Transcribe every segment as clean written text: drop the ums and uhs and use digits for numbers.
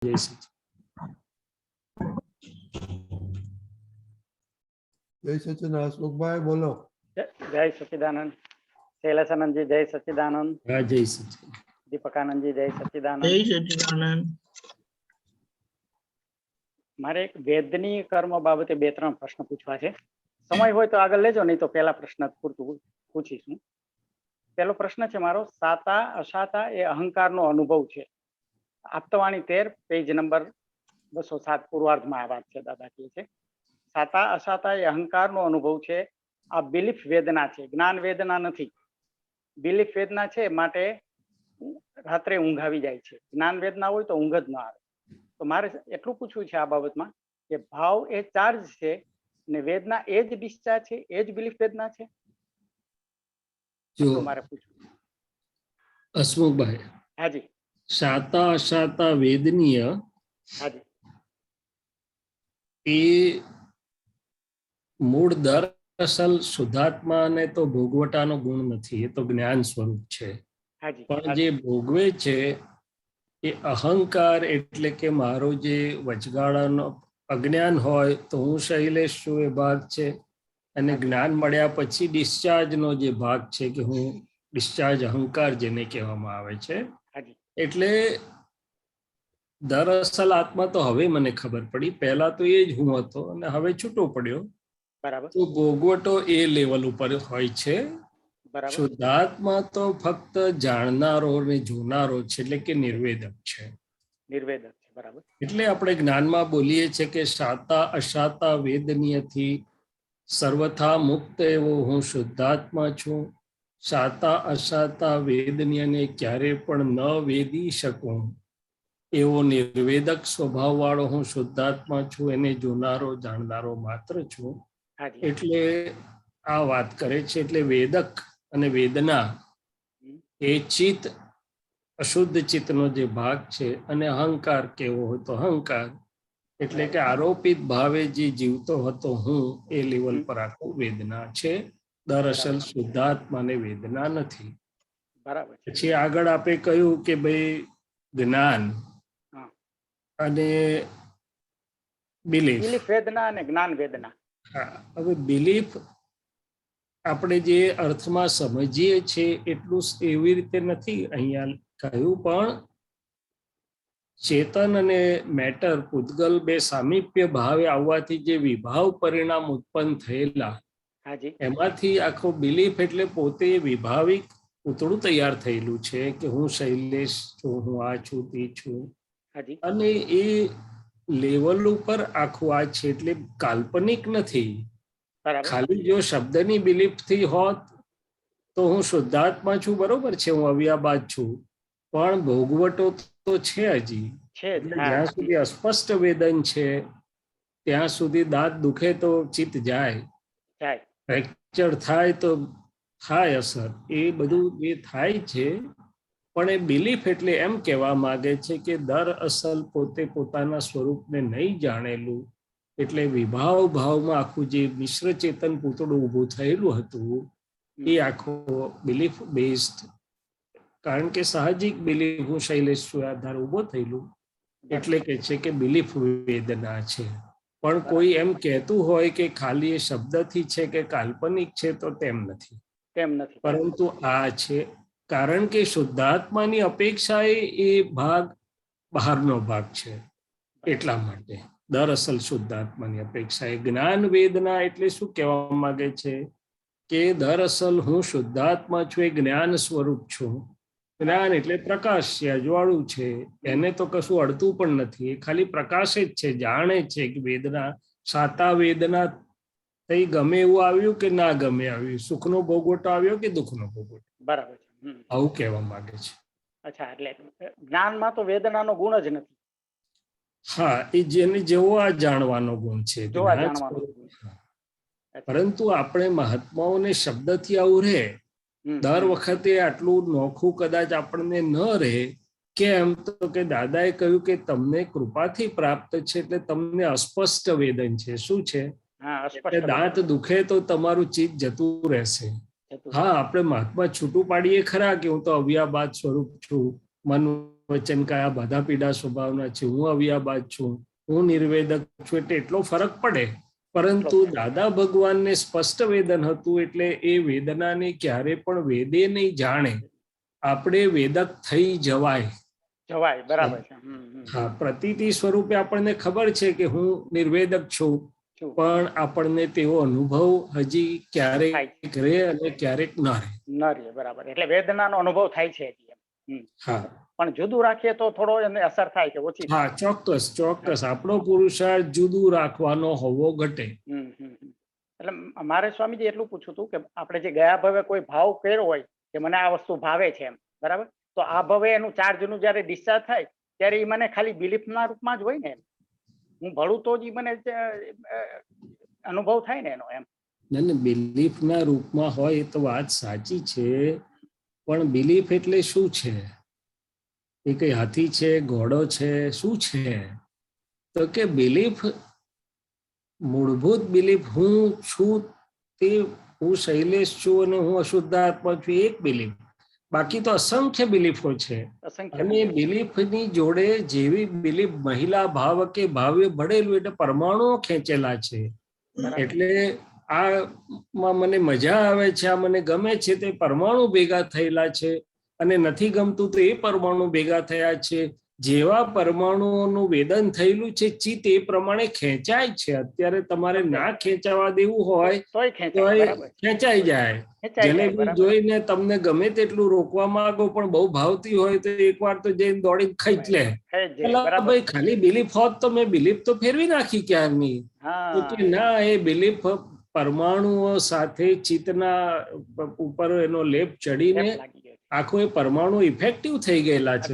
જય સચિદાનંદ. જય સચિદાનંદ. હસમુખભાઈ બોલો. જય સચિદાનંદ. શૈલેષાનંદજી જય સચિદાનંદ. હા, જય સચિદાનંદ. દીપકાનંદજી જય સચિદાનંદ. જય સચિદાનંદ. મારે એક વેદની કર્મ બાબતે 2-3 પ્રશ્ન પૂછવા છે. સમય હોય તો આગળ લેજો, નહીં તો પહેલા પ્રશ્ન પૂરતું પૂછીશું. પહેલો પ્રશ્ન છે મારો, સાતા અસાતા એ અહંકારનો અનુભવ છે. આપતવાણી 13 પેજ નંબર 207 પૂર્વાર્ધમાં આ વાત છે. દાદા કહે છે સાતા અસાતા એ અહંકારનો અનુભવ છે. આ બિલીફ વેદના છે, જ્ઞાન વેદના નથી. બિલીફ વેદના છે માટે રાત્રે ઊંઘ આવી જાય છે. જ્ઞાન વેદના હોય તો ઊંઘ જ ન આવે. તો મારે એટલું પૂછવું છે આ બાબતમાં કે ભાવ એ ચાર્જ છે ને વેદના એ જ ડિસ્ચાર્જ છે, એ જ બિલીફ વેદના છે. જો મારે પૂછવું. હસમુખભાઈ, હાજી. સાતા અસાતા વેદનીય હાજી. એ મૂળ દરઅસલ શુદ્ધાત્માને તો ભોગવટાનો ગુણ નથી, એ તો જ્ઞાન સ્વરૂપ છે. હાજી. પણ જે ભોગવે છે એ અહંકાર, એટલે કે મારો જે વચગાળાનો અજ્ઞાન હોય તો હું શૈલેષ છું એ ભાગ છે, અને જ્ઞાન મળ્યા પછી ડિસ્ચાર્જનો જે ભાગ છે કે હું ડિસ્ચાર્જ અહંકાર જેને કહેવામાં આવે છે. એટલે દરઅસલ આત્મા તો હવે મને ખબર પડી, પહેલા તો એ જ હું હતો અને હવે છૂટો પડ્યો. બરાબર. તો ભોગવટો એ લેવલ ઉપર હોય છે. શુદ્ધાત્મા તો ફક્ત જાણનારો ને જોનારો છે, એટલે કે નિર્વેદક છે. નિર્વેદક છે. બરાબર. એટલે આપણે જ્ઞાનમાં બોલીએ છીએ કે સાતા અસાતા વેદનીયથી સર્વથા મુક્ત એવો હું શુદ્ધાત્મા છું. સાતા અસાતા વેદનીયને ક્યારે પણ ન વેદી શકું એવો નિર્વેદક સ્વભાવ વાળો હું શુદ્ધાત્મા છું. એને જોનારો જાણનારો માત્ર છું. એટલે આ વાત કરે છે. એટલે વેદક અને વેદના એ ચિત્ત, અશુદ્ધ ચિત્તનો જે ભાગ છે, અને અહંકાર કેવો હોય તો અહંકાર, એટલે કે આરોપિત ભાવે જે જીવતો હતો હું, એ લેવલ પર આખું વેદના છે. દરઅસલ શુદ્ધાત્માને વેદના નથી. બરાબર. પછી આગળ આપણે કહ્યું કે ભાઈ જ્ઞાન અને બિલીફ વેદના અને જ્ઞાન વેદના. હવે બિલીફ આપણે જે અર્થમાં સમજીએ છીએ એટલું એવી રીતે નથી અહીંયા કહ્યું, પણ ચેતન અને મેટર, પૂતગલ બે સામીપ્ય ભાવે આવવાથી જે વિભાવ પરિણામ ઉત્પન્ન થયેલા, એમાંથી આખો બિલીફ એટલે પોતે વિભાવિક પૂતળું તૈયાર થયેલું છે કે હું શૈલેષ છું, હું આ છું, તે છું. અને એ લેવલ ઉપર આખું આ છે, એટલે કાલ્પનિક નથી. ખાલી જો શબ્દની બિલીફ થી હોત તો હું શુદ્ધાત્મા છું, બરોબર છે, હું અવ્યાબાદ છું, પણ ભોગવટો તો છે હજી. જ્યાં સુધી અસ્પષ્ટ વેદન છે ત્યાં સુધી દાંત દુખે તો ચિત્ત જાય, ફ્રેક્ચર થાય તો થાય અસર, એ બધું જે થાય છે. પણ એ બિલીફ એટલે એમ કહેવા માંગે છે કે દરઅસલ પોતે પોતાના સ્વરૂપને નહીં જાણેલું, એટલે વિભાવ ભાવમાં આખું જે મિશ્ર ચેતન પૂતળું ઊભું થયેલું હતું એ આખું બિલીફ બેઝડ, કારણ કે સાહજિક બિલીફ હું શૈલેષ છું આધાર ઊભો થયેલું, એટલે કે છે કે બિલીફ વેદના છે. પણ કોઈ એમ કહેતું હોય કે ખાલી એ શબ્દથી છે કે કાલ્પનિક છે તો તેમ નથી, પરંતુ આ છે. કારણ કે શુદ્ધાત્માની અપેક્ષાએ એ ભાગ બહારનો ભાગ છે, એટલા માટે દરઅસલ શુદ્ધાત્માની અપેક્ષા એ જ્ઞાન વેદના. એટલે શું કહેવા માંગે છે કે દરઅસલ હું શુદ્ધાત્મા છું, એ જ્ઞાન સ્વરૂપ છું. જ્ઞાન એટલે પ્રકાશ છે, અજવાળું છે, એને તો કશું અડતું પણ નથી, એ ખાલી પ્રકાશ જ છે, જાણે છે કે વેદના સાતા વેદના થઈ, ગમે એવું આવ્યું કે ના ગમે આવ્યું, સુખનો ભોગવટો આવ્યો કે દુઃખનો ભોગવટો. બરાબર. આવું કહેવા માંગે છે. અચ્છા, એટલે જ્ઞાનમાં તો વેદનાનો ગુણ જ નથી. હા, એ જેને જેવો આ જાણવાનો ગુણ છે, પરંતુ આપણે મહાત્માઓને શબ્દથી આવું રહે, દર વખતે આટલું નોખું કદાચ આપણને ન રહે. કેમ તો કે દાદાએ કહ્યું કે તમને કૃપાથી પ્રાપ્ત છે, એટલે તમને અસ્પષ્ટ વેદન છે. શું છે? દાંત દુખે તો તમારું ચિત્ત જતું રહેશે. હા, આપણે મહાત્મા છૂટું પાડીએ ખરા કે હું તો અવ્યાબાદ સ્વરૂપ છું, મન વચન કયા બધા પીડા સ્વભાવના છે, હું અવ્યાબાદ છું, હું નિર્વેદક છું, એટલે એટલો ફરક પડે. પરંતુ દાદા ભગવાનને સ્પષ્ટ વેદન હતું, એટલે એ વેદનાને ક્યારે પણ વેદે નહીં જાણે આપણે વેદક થઈ જવાય. બરાબર છે. હા, પ્રતીતિ સ્વરૂપે આપણને ખબર છે કે હું નિર્વેદક છું, પણ આપણને તેવો અનુભવ હજી ક્યારેક રહે અને ક્યારેક ન રહે. બરાબર, એટલે વેદનાનો અનુભવ થાય છે. હા, પણ જુદું રાખીએ તો થોડો એને અસર થાય કે ઓછી? હા, ચોક્કસ આપણો પુરુષાર્થ જુદું રાખવાનો હોવો ઘટે. એટલે મારે સ્વામીજી એટલું પૂછવું હતું કે આપણે જે ગયા ભવે કોઈ ભાવ કર્યો હોય કે મને આ વસ્તુ ભાવે છે એમ, બરાબર, તો આ ભવે એનું ચાર્જનું જયારે ડિસ્ચાર્જ થાય ત્યારે એ મને ખાલી બિલીફના રૂપમાં જ હોય ને, હું ભળું તો જ મને અનુભવ થાય ને એનો એમ. બિલીફના રૂપમાં હોય તો વાત સાચી છે, પણ બિલીફ એટલે શું છે? એ કઈ હાથી છે, ઘોડો છે, શું છે? તો કે બિલીફ, મૂળભૂત બિલીફ હું છું, તે હું શૈલેષ છું અને હું અશુદ્ધાત્મા છું, એક બિલીફ. બાકી તો અસંખ્ય બિલીફો છે. અને બિલીફની જોડે જેવી બિલીફ મહિલા ભાવ કે ભાવ્ય ભળેલું એટલે પરમાણુઓ ખેંચેલા છે. એટલે આમાં મને મજા આવે છે, આ મને ગમે છે, તે પરમાણુ ભેગા થયેલા છે. અને નથી ગમતું તો એ પરમાણુ ભેગા થયા છે. જેવા પરમાણુઓનું વેદન થયેલું છે ચિત્ત એ પ્રમાણે ખેંચાય છે. અત્યારે તમારે ના ખેંચાવા દેવું હોય તો ખેંચાઈ જાય. જલેબી જોઈને તમને ગમે તેટલું રોકવા માંગો પણ બહુ ભાવતી હોય તો એકવાર તો જઈને દોડીને ખાઈ લે. ભાઈ ખાલી બિલીફ હોત તો મેં બિલીફ તો ફેરવી નાખી ક્યારની. ના, એ બિલીફ પરમાણુઓ સાથે ચિત્તના ઉપર એનો લેપ ચડીને આખો એ પરમાણુ ઇફેક્ટિવ થઈ ગયેલા છે.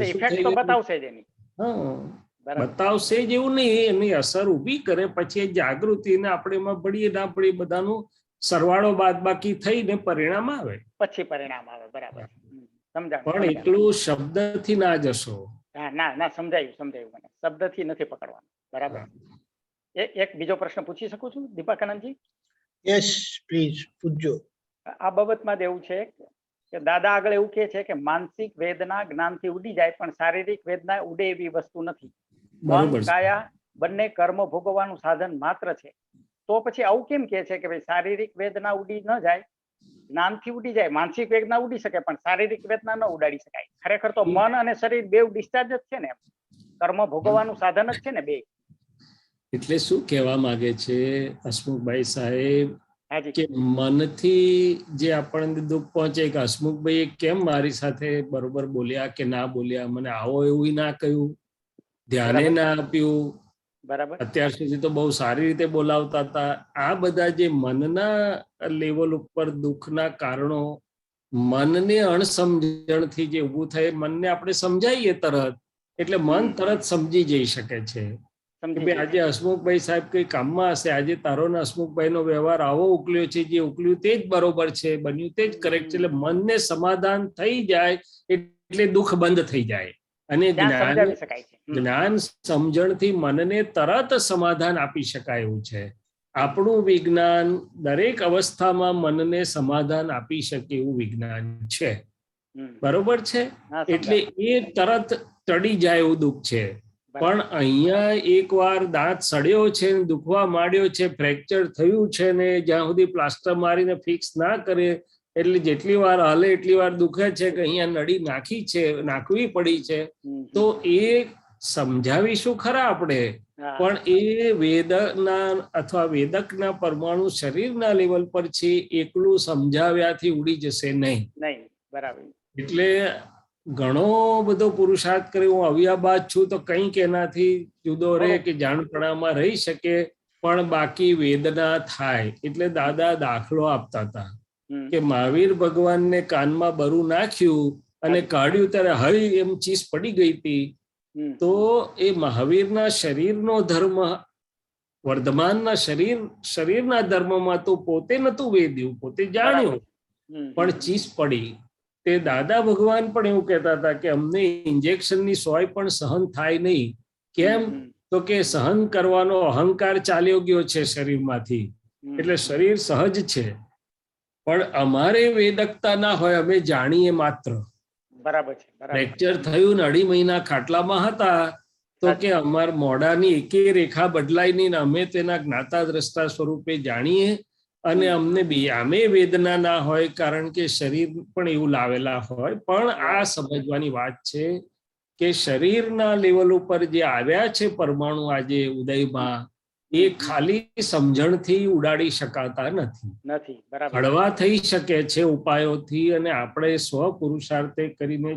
બતાવશે જ એવું નહીં, એની અસર ઊભી કરે, પછી જાગૃતિને આપણે એમાં પડીએ ના પડીએ બધાનું સરવાળો બાદ બાકી થઈને પરિણામ આવે. બરાબર. પણ એટલું શબ્દથી ના જશો. ના, સમજાયું મને. શબ્દથી નથી પકડવાનું. બરાબર. એક બીજો પ્રશ્ન પૂછી શકું છું દીપાકાનંદજી? યસ પ્લીઝ પૂછજો. આ બાબતમાં એવું છે કે દાદા આગળ એવું કહે છે કે માનસિક વેદના જ્ઞાનથી ઉડી જાય, પણ શારીરિક વેદના ઉડે એવી વસ્તુ નથી. મન કાયા બંને કર્મ ભોગવવાનું સાધન માત્ર છે. તો પછી આવું કેમ કે છે કે ભાઈ શારીરિક વેદના ઉડી ન જાય, જ્ઞાનથી ઉડી જાય? માનસિક વેદના ઉડી શકે પણ શારીરિક વેદના ન ઉડાડી શકાય. ખરેખર તો મન અને શરીર બેવ ડિસ્ચાર્જ જ છે ને, કર્મ ભોગવવાનું સાધન જ છે ને બે. એટલે શું કહેવા માંગે છે હસમુખભાઈ સાહેબ કે મનથી જે આપણને દુઃખ પહોંચે કે હસમુખભાઈ કેમ મારી સાથે બરોબર બોલ્યા કે ના બોલ્યા, મને આવો એવું ના કહ્યું, ધ્યાને ના આપ્યું, બરાબર, અત્યાર સુધી તો બહુ સારી રીતે બોલાવતા હતા. આ બધા જે મનના લેવલ ઉપર દુઃખના કારણો મનને અણસમજણથી જે ઊભું થાય, મનને આપણે સમજાવીએ તરત એટલે મન તરત સમજી જઈ શકે છે. આજે હસમુખભાઈ સાહેબ કઈ કામમાં હશે, આજે તારો ને હસમુખભાઈ નો વ્યવહાર આવો ઉકલ્યો છે, જે ઉકલ્યું તે જ બરોબર છે, બન્યું તે જ કરેક્ટ છે. એટલે મનને સમાધાન થઈ જાય એટલે દુઃખ બંધ થઈ જાય. અને જ્ઞાન સમજણથી મનને તરત સમાધાન આપી શકાય એવું છે. આપણું વિજ્ઞાન દરેક અવસ્થામાં મનને સમાધાન આપી શકે એવું વિજ્ઞાન છે. બરોબર છે? એટલે એ તરત ટળી જાય એવું દુઃખ છે. પણ અહીંયા એકવાર દાંત સડ્યો છે, દુખવા માંડ્યો છે, ફ્રેક્ચર થયું છે ને જ્યાં સુધી પ્લાસ્ટર મારીને ફિક્સ ના કરે એટલે જેટલી વાર હાલે એટલી વાર દુખે છે કે અહીંયા નળી નાખવી પડી છે. તો એ સમજાવીશું ખરા આપણે, પણ એ વેદના અથવા વેદકના પરમાણુ શરીરના લેવલ પર છે, એકલું સમજાવ્યાથી ઉડી જશે નહીં. બરાબર. એટલે ઘણો બધો પુરુષાર્થ કરે, હું અવ્યાબાદ છું તો કંઈક એનાથી જુદો રહે કે જાણપણામાં રહી શકે, પણ બાકી વેદના થાય. એટલે દાદા દાખલો આપતા હતા કે મહાવીર ભગવાનને કાનમાં બરું નાખ્યું અને કાઢ્યું ત્યારે હળી એમ ચીસ પડી ગઈ હતી. તો એ મહાવીરના શરીરનો ધર્મ, વર્ધમાનના શરીરના ધર્મમાં તો પોતે નતું વેદ્યું, પોતે જાણ્યું, પણ ચીસ પડી. તે દાદા ભગવાન પણ એવું કહેતા હતા કે અમને ઇન્જેક્શનની સોય પણ સહન થાય નહીં. કેમ? તો કે સહન કરવાનો અહંકાર ચાલ્યો ગયો છે શરીરમાંથી, એટલે શરીર સહજ છે. પણ અમારે વેદકતા ના હોય, અમે જાણીએ માત્ર. બરાબર છે, બરાબર. ફ્રેક્ચર થયું ને 2.5 મહિના ખાટલામાં હતા તો કે અમાર મોઢાની એકેય રેખા બદલાય નહીં ને અમે તેના જ્ઞાતા દ્રષ્ટા સ્વરૂપે જાણીએ અને અમને આમે વેદના ના હોય કારણ કે શરીર પણ એવું લાવેલા હોય. પણ આ સમજવાની વાત છે કે શરીરના લેવલ ઉપર જે આવ્યા છે પરમાણુ આજે ઉદયમાં એ ખાલી સમજણથી ઉડાડી શકાતા નથી. હળવા થઈ શકે છે ઉપાયોથી, અને આપણે સ્વ પુરુષાર્થે કરીને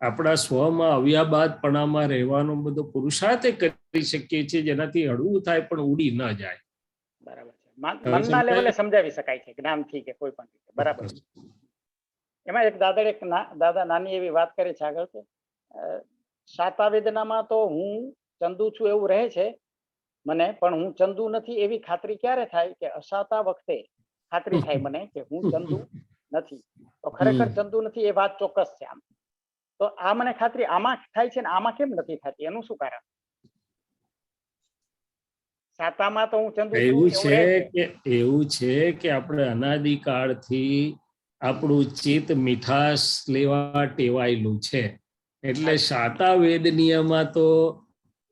આપણા સ્વમાં અવ્યાબાદપણામાં રહેવાનો બધો પુરુષાર્થે કરી શકીએ છીએ જેનાથી હળવું થાય પણ ઉડી ન જાય. બરાબર છે. મનના લેવલે સમજાવી શકાય છે જ્ઞાનથી કે કોઈ પણ રીતે. બરાબર. એમાં એક દાદા નાની એવી વાત કરે છે આગળ કે સાતા વેદનામાં તો હું ચંદુ છું એવું રહે છે મને, પણ હું ચંદુ નથી એવી ખાતરી ક્યારે થાય કે અસાતા વખતે ખાતરી થાય મને કે હું ચંદુ નથી. તો ખરેખર ચંદુ નથી એ વાત ચોક્કસ છે. આમ તો આ મને ખાતરી આમાં થાય છે ને આમાં કેમ નથી થતી, એનું શું કારણ? સાતામાં તો હું ચંદુ એવું છે કે આપણે અનાદિકાળથી આપણું ચિત્ત મીઠાશ લેવા ટેવાયેલું છે. એટલે સાતા વેદનીયમાં તો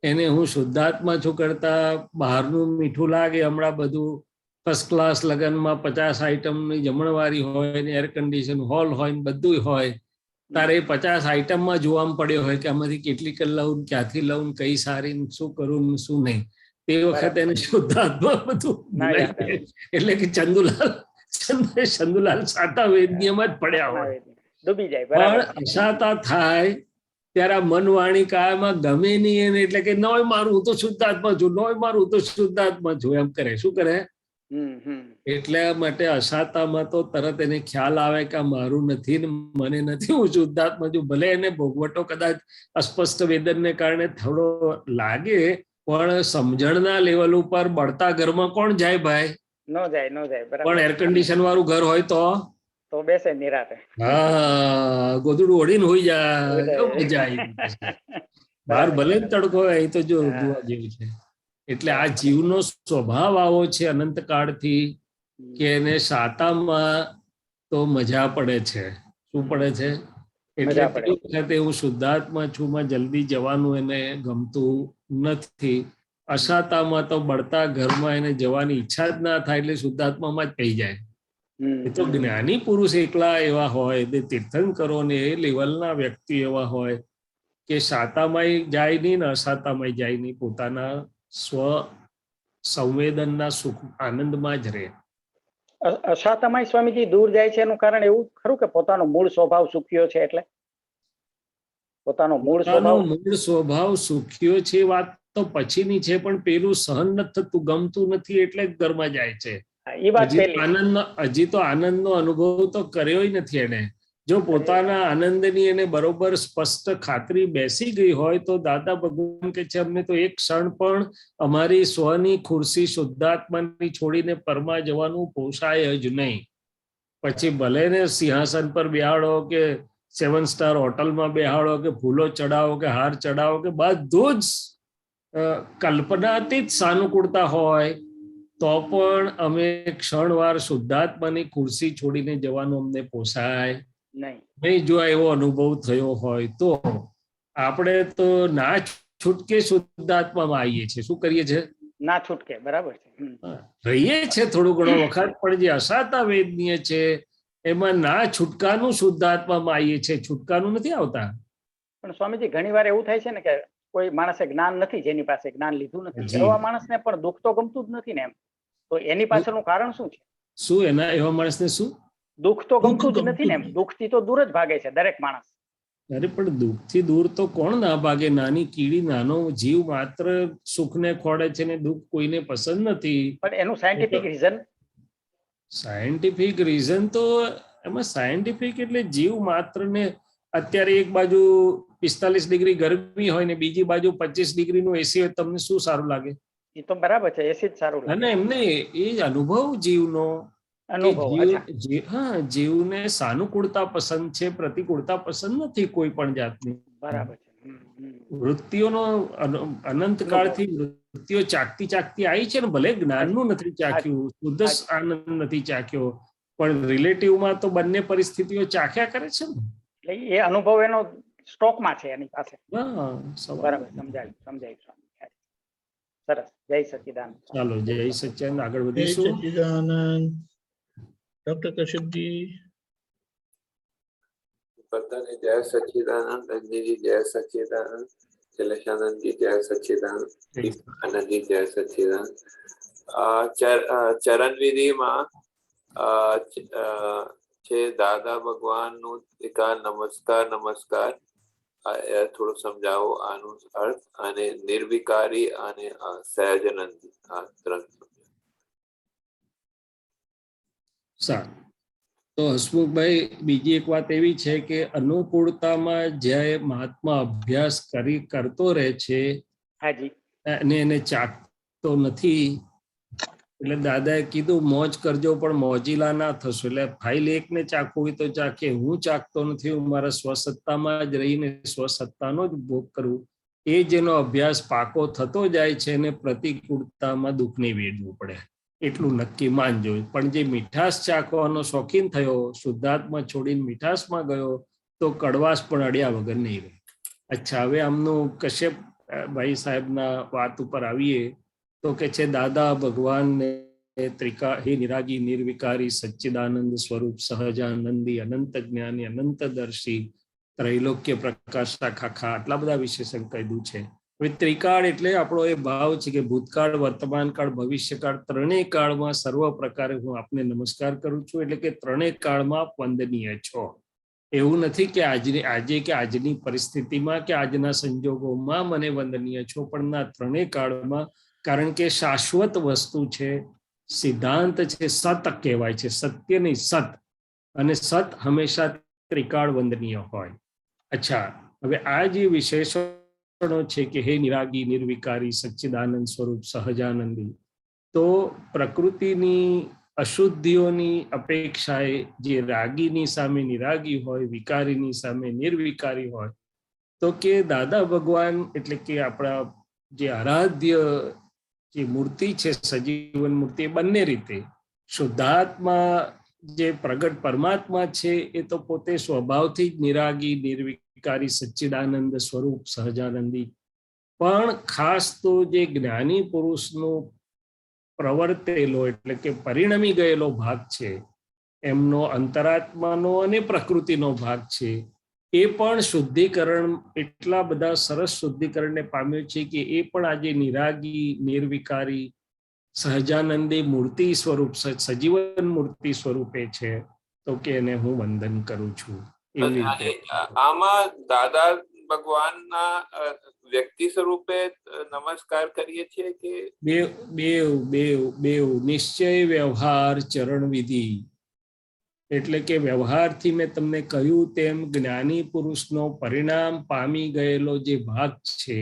એને હું શુદ્ધાત્મા છું કરતા બહારનું મીઠું લાગે. હમણાં બધું ફર્સ્ટ ક્લાસ લગ્નમાં 50 આઈટમની જમણવારી હોય ને એર કન્ડિશન હોલ હોય ને બધું હોય, તારે 50 આઈટમમાં જોવામાં પડ્યો હોય કે આમાંથી કેટલી લઉં, ક્યાંથી લઉં, કઈ સારી, શું કરું શું નહીં. તે વખતે એને શુદ્ધાત્મા બધું એટલે કે ચંદુલાલ સાતા વેદનીયમાં જ પડ્યા હોય. પણ અસાતા થાય ત્યારે મન વાણી કાયમાં ગમે નહીં એટલે કે નોય મારું હું તો શુદ્ધાત્મા છું, નોય મારું હું તો શુદ્ધાત્મા છું એમ કરે. શું કરે? એટલા માટે અસાતામાં તો તરત એને ખ્યાલ આવે કે આ મારું નથી ને મને નથી, હું શુદ્ધાત્મા છું. ભલે એને ભોગવટો કદાચ અસ્પષ્ટ વેદનને કારણે થોડો લાગે, પણ સમજણના લેવલ ઉપર બળતા ઘરમાં કોણ જાય ભાઈ? ન જાય. પણ એર કન્ડિશન વાળું ઘર હોય તો બેસે નિરાતે. હા, ગોદડું ઓઢીને હોઈ જાય, મજા આવી. બહાર ભલે તડકો હોય તો જો જોવા જેવું છે. એટલે આ જીવનો સ્વભાવ આવો છે અનંત કાળથી કે એને સાતામાં તો મજા પડે છે. શું પડે છે? એટલે તે વખતે હું શુદ્ધાત્મા છું માં જલ્દી જવાનું એને ગમતું નથી. અસાતામાં તો બળતા ઘરમાં એને જવાની ઈચ્છા જ ના થાય એટલે શુદ્ધાત્મામાં જ કહી જાય. એ તો જ્ઞાની પુરુષ એકલા એવા હોય, તીર્થંકરો ને એ લેવલના વ્યક્તિ એવા હોય કે સાતામાંય જાય નહીં ને અસાતામાંય જાય નહીં, પોતાના સ્વ સંવેદનના સુખ આનંદમાં જ રહે. અસાતામાંય સ્વામીજી દૂર જાય છે એનું કારણ એવું ખરું કે પોતાનો મૂળ સ્વભાવ સુખ્યો છે? એટલે પોતાનો મૂળ સ્વભાવ સુખ્યો છે વાત તો પછીની છે, પણ પેલું સહન નથી થતું, ગમતું નથી એટલે ઘરમાં જાય છે. હજી તો આનંદનો અનુભવ તો કર્યો નથી એને. જો પોતાના આનંદની એને બરોબર સ્પષ્ટ ખાતરી બેસી ગઈ હોય તો દાદા ભગવાન કે છે અમને તો એક ક્ષણ પણ અમારી સ્વની ખુરશી શુદ્ધાત્માની છોડીને પરમાં જવાનું પોસાય જ નહીં. પછી ભલે ને સિંહાસન પર બેહાડો કે 7 સ્ટાર હોટલમાં બેહાડો કે ફૂલો ચડાવો કે હાર ચડાવો કે બધું જ કલ્પનાતીત સાનુકૂળતા હોય તો પણ અમે ક્ષણવાર શુદ્ધાત્માની ખુરશી છોડીને જવાનું અમને પોસાય નહીં. જો એવો અનુભવ થયો હોય તો આપણે તો ના છૂટકે શુદ્ધાત્મામાં આવીએ છીએ. શું કરીએ છીએ? ના છૂટકે. બરાબર છે. રહીએ છે થોડું ઘણો વખત, પણ જે અસાતા વેદનીય છે એમાં ના છૂટકાનું શુદ્ધાત્મામાં આવીએ છીએ, છૂટકાનું નથી આવતા. પણ સ્વામીજી ઘણી વાર એવું થાય છે ને કે કોઈ માણસે જ્ઞાન નથી, જેની પાસે જ્ઞાન લીધું નથી, એવા માણસને પણ દુઃખ તો ગમતું જ નથી ને એમ. તો એની પાછળનું કારણ શું છે? શું એના એવા માણસને શું દુઃખ તો ગમતું જ નથી ને એમ? દુઃખથી તો દૂર જ ભાગે છે દરેક માણસ. અરે પણ દુઃખથી દૂર તો કોણ ના ભાગે? નાની કીડી, નાનો જીવ માત્ર સુખને ખોડે છે ને દુઃખ કોઈને પસંદ નથી. પણ એનું સાયન્ટિફિક રીઝન? સાયન્ટિફિક રીઝન તો એમાં સાયન્ટિફિક એટલે જીવ માત્ર ને અત્યારે એક બાજુ 45 ડિગ્રી ગરમી હોય ને બીજી બાજુ 25 ડિગ્રીનું એસી હોય, તમને શું સારું લાગે? એ તો બરાબર છે, એસી જ સારું લાગે. અને એમને એ જ અનુભવ જીવનો. હા, જીવને સાનુકૂળતા પસંદ છે, પ્રતિકૂળતા પસંદ નથી કોઈ પણ જાતની. બરાબર છે. વૃત્તિઓનો અનંત કાળથી વૃત્તિઓ ચાકતી આવી છે ને, ભલે જ્ઞાનનું નથી ચાખ્યું, શુદ્ધ આનંદ નથી ચાખ્યો, પણ રિલેટિવમાં તો બંને પરિસ્થિતિઓ ચાખ્યા કરે છે ને. એટલે એ અનુભવ એનો સ્ટોકમાં છે એની પાસે. હા, સવાલ બરાબર, સમજાયું સ્વામી. સરસ. જય સચ્ચિદાનંદ. ચાલો, જય સચ્ચિદાનંદ. આગળ જય વધીશું. સચ્ચિદાનંદ. ડોક્ટર કશ્યપજી. બધાને જય સચ્ચિદાનંદ. રંજનીજી જય સચ્ચિદાનંદ. શૈલેષાનંદજી જય સચ્ચિદાનંદ. આનંદજી જય સચ્ચિદાનંદ. ચરણ વિધિમાં છે દાદા ભગવાનનું નમસ્કાર નમસ્કાર, થોડું સમજાવો આનું અર્થ, અને નિર્વિકારી અને સહજાનંદ, આ ત્રણ. સારું. તો હસમુખભાઈ, બીજી એક વાત એવી છે કે અનુકૂળતામાં જે મહાત્મા અભ્યાસ કરતો રહે છે અને એને ચાકતો નથી, એટલે દાદાએ કીધું મોજ કરજો પણ મોજીલા ના થશો. એટલે ફાઇલ એકને ચાખવું હોય તો ચાખે, હું ચાખતો નથી, હું મારા સ્વસત્તામાં જ રહીને સ્વસત્તાનો જ ભોગ કરું. એ જેનો અભ્યાસ પાકો થતો જાય છે એને પ્રતિકૂળતામાં દુઃખ નહીં વેડવું પડે, એટલું નક્કી માનજો. પણ જે મીઠાશ ચાખવાનો શોખીન થયો, શુદ્ધાત્મા છોડીને મીઠાશમાં ગયો, તો કડવાશ પણ અડ્યા વગર નહીં રહે. અચ્છા, હવે આમનું કશ્યપ ભાઈ સાહેબના વાત ઉપર આવીએ તો કે છે દાદા ભગવાનને હે નિરાગી નિર્વિકારી સચ્ચિદાનંદ સ્વરૂપ સહજાનંદી અનંત જ્ઞાની અનંતદર્શી ત્રૈલોક્ય પ્રકાશા ખાખા, આટલા બધા વિશેષણ કહ્યું છે. હવે ત્રિકાળ એટલે આપણો એ ભાવ છે કે ભૂતકાળ, વર્તમાન કાળ, ભવિષ્યકાળ, ત્રણેય કાળમાં સર્વ પ્રકારે હું આપને નમસ્કાર કરું છું. એટલે કે ત્રણેય કાળમાં વંદનીય છો. એવું નથી કે આજે કે આજની પરિસ્થિતિમાં કે આજના સંજોગોમાં મને વંદનીય છો, પણ ના, ત્રણેય કાળમાં. કારણ કે શાશ્વત વસ્તુ છે, સિદ્ધાંત છે, સત કહેવાય છે, સત્ય નહીં સત, અને સત હંમેશા ત્રિકાળ વંદનીય હોય. અચ્છા, હવે આ જે વિશેષણો છે કે હે નિરાગી નિર્વિકારી સચ્ચિદાનંદ સ્વરૂપ સહજાનંદી, તો પ્રકૃતિની અશુદ્ધિઓની અપેક્ષાએ જે રાગીની સામે નિરાગી હોય, વિકારીની સામે નિર્વિકારી હોય, તો કે દાદા ભગવાન એટલે કે આપણા જે આરાધ્ય જે મૂર્તિ છે, સજીવન મૂર્તિ, બંને રીતે શુદ્ધાત્મા જે પ્રગટ પરમાત્મા છે એ તો પોતે સ્વભાવથી જ નિરાગી નિર્વિકારી સચ્ચિદાનંદ સ્વરૂપ સહજાનંદી, પણ ખાસ તો જે જ્ઞાની પુરુષનો પ્રવર્તેલો એટલે કે પરિણમી ગયેલો ભાગ છે, એમનો અંતરાત્માનો અને પ્રકૃતિનો ભાગ છે, એ પણ શુદ્ધિકરણ, એટલા બધા સરસ શુદ્ધિકરણને પામ્યો છે કે એ પણ આજે નિરાગી નિર્વિકારી સહજાનંદી મૂર્તિ સ્વરૂપ, સજીવન મૂર્તિ સ્વરૂપે છે. તો કે એને હું વંદન કરું છું. આમાં દાદા ભગવાનના વ્યક્તિ સ્વરૂપે નમસ્કાર કરીએ છીએ કે બેવ નિશ્ચય વ્યવહાર ચરણ વિધિ, એટલે કે વ્યવહારથી મેં તમને કહ્યું તેમ જ્ઞાની પુરુષનો પરિણામ પામી ગયેલો જે ભાગ છે,